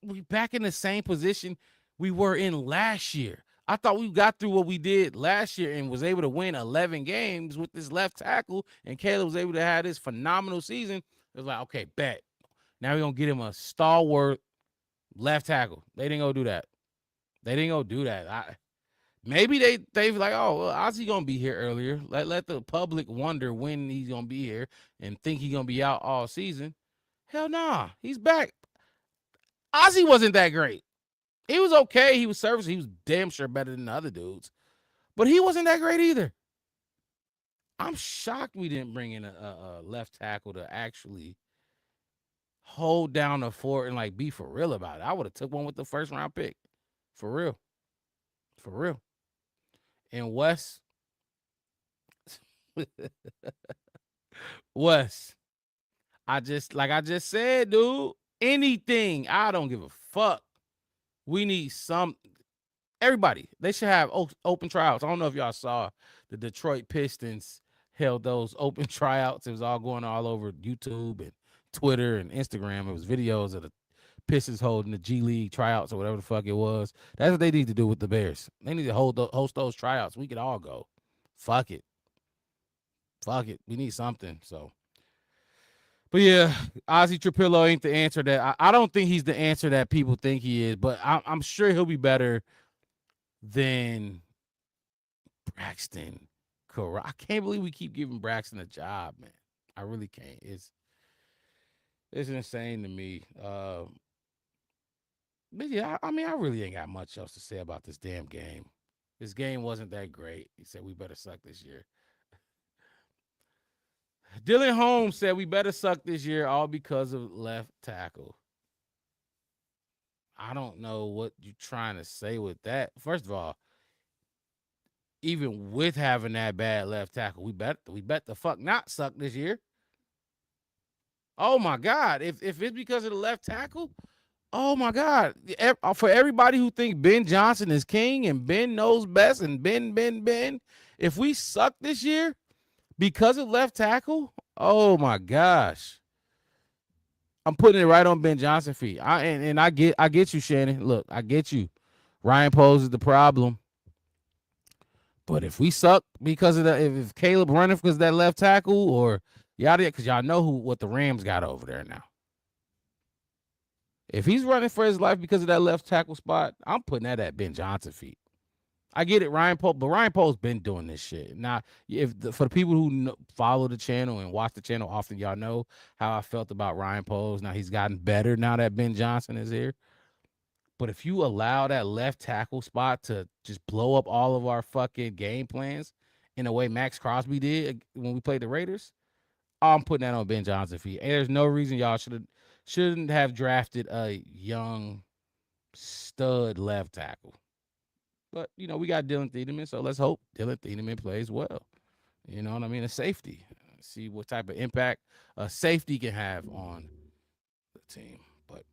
We back in the same position we were in last year. I thought we got through what we did last year and was able to win 11 games with this left tackle, and Caleb was able to have this phenomenal season. It was like, okay, bet. Now we're going to get him a stalwart left tackle. They didn't go do that. Maybe they like, oh, well, Ozzie going to be here earlier. Let the public wonder when he's going to be here and think he's going to be out all season. Hell nah, he's back. Ozzie wasn't that great. He was okay. He was serviceable. He was damn sure better than the other dudes. But he wasn't that great either. I'm shocked we didn't bring in a left tackle to actually hold down the fort and be for real about it. I would have took one with the first round pick. For real. And Wes, I just said, dude, anything. I don't give a fuck. We need everybody. They should have open tryouts. I don't know if y'all saw the Detroit Pistons held those open tryouts. It was all going all over YouTube and Twitter and Instagram. It was videos of the Pistons holding the G League tryouts or whatever the fuck it was. That's what they need to do with the Bears. They need to host those tryouts. We could all go. Fuck it. We need something. So. But yeah, Ozzie Trapillo ain't the answer that I don't think he's the answer that people think he is, but I'm sure he'll be better than Braxton. I can't believe we keep giving Braxton a job, man. I really can't. It's insane to me. But yeah, I really ain't got much else to say about this damn game. This game wasn't that great. He said we better suck this year. Dylan Holmes said we better suck this year all because of left tackle. I don't know what you're trying to say with that. First of all, even with having that bad left tackle, we bet the fuck not suck this year. Oh my God. If it's because of the left tackle, oh my God. For everybody who thinks Ben Johnson is king and Ben knows best and Ben, If we suck this year because of left tackle, oh my gosh. I'm putting it right on Ben Johnson's feet. I get you, Shannon. Look, I get you. Ryan Poles is the problem. But if we suck because of that, if Caleb running because of that left tackle or yada, because y'all know what the Rams got over there now. If he's running for his life because of that left tackle spot, I'm putting that at Ben Johnson's feet. I get it, Ryan Poles, but Ryan Poles been doing this shit. Now, for the people who follow the channel and watch the channel often, y'all know how I felt about Ryan Poles. Now he's gotten better now that Ben Johnson is here. But if you allow that left tackle spot to just blow up all of our fucking game plans in the way Max Crosby did when we played the Raiders, I'm putting that on Ben Johnson's feet. And there's no reason y'all shouldn't have drafted a young stud left tackle. But, we got Dylan Thiedemann, so let's hope Dylan Thiedemann plays well. You know what I mean? A safety. See what type of impact a safety can have on the team. But,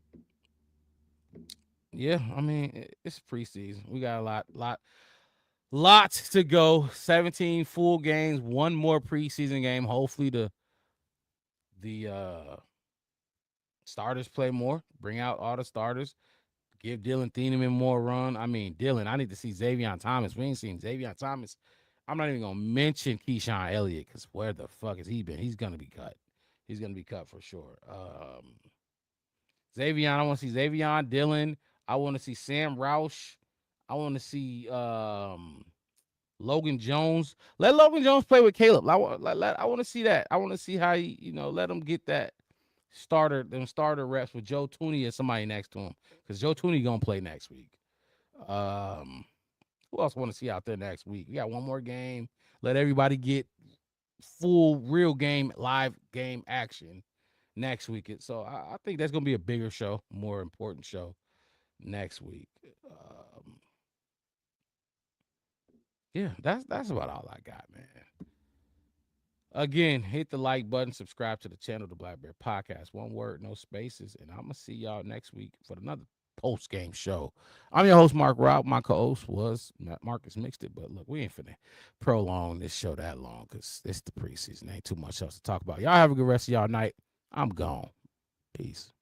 yeah, I mean, it's preseason. We got a lot to go. 17 full games, one more preseason game. Hopefully the starters play more, bring out all the starters. Give Dylan Thiedemann more run. I mean, Dylan, I need to see Xavier Thomas. We ain't seen Xavier Thomas. I'm not even going to mention Keyshawn Elliott because where the fuck has he been? He's going to be cut. He's going to be cut for sure. Xavier, I want to see Xavier, Dylan. I want to see Sam Roush. I want to see Logan Jones. Let Logan Jones play with Caleb. I want to see that. I want to see how he, let him get that starter reps with Joe Tooney and somebody next to him because Joe Tooney gonna play next week. Who else want to see out there next week? We got one more game. Let everybody get full real game, live game action next week. So I think that's gonna be a bigger show, more important show next week. Yeah, that's about all I got, man. Again, hit the like button, subscribe to the channel, the Black Bear Podcast. One word, no spaces. And I'm going to see y'all next week for another post-game show. I'm your host, Mark Rob. My co-host was Marcus Mixed It. But look, we ain't finna prolong this show that long because it's the preseason. Ain't too much else to talk about. Y'all have a good rest of y'all night. I'm gone. Peace.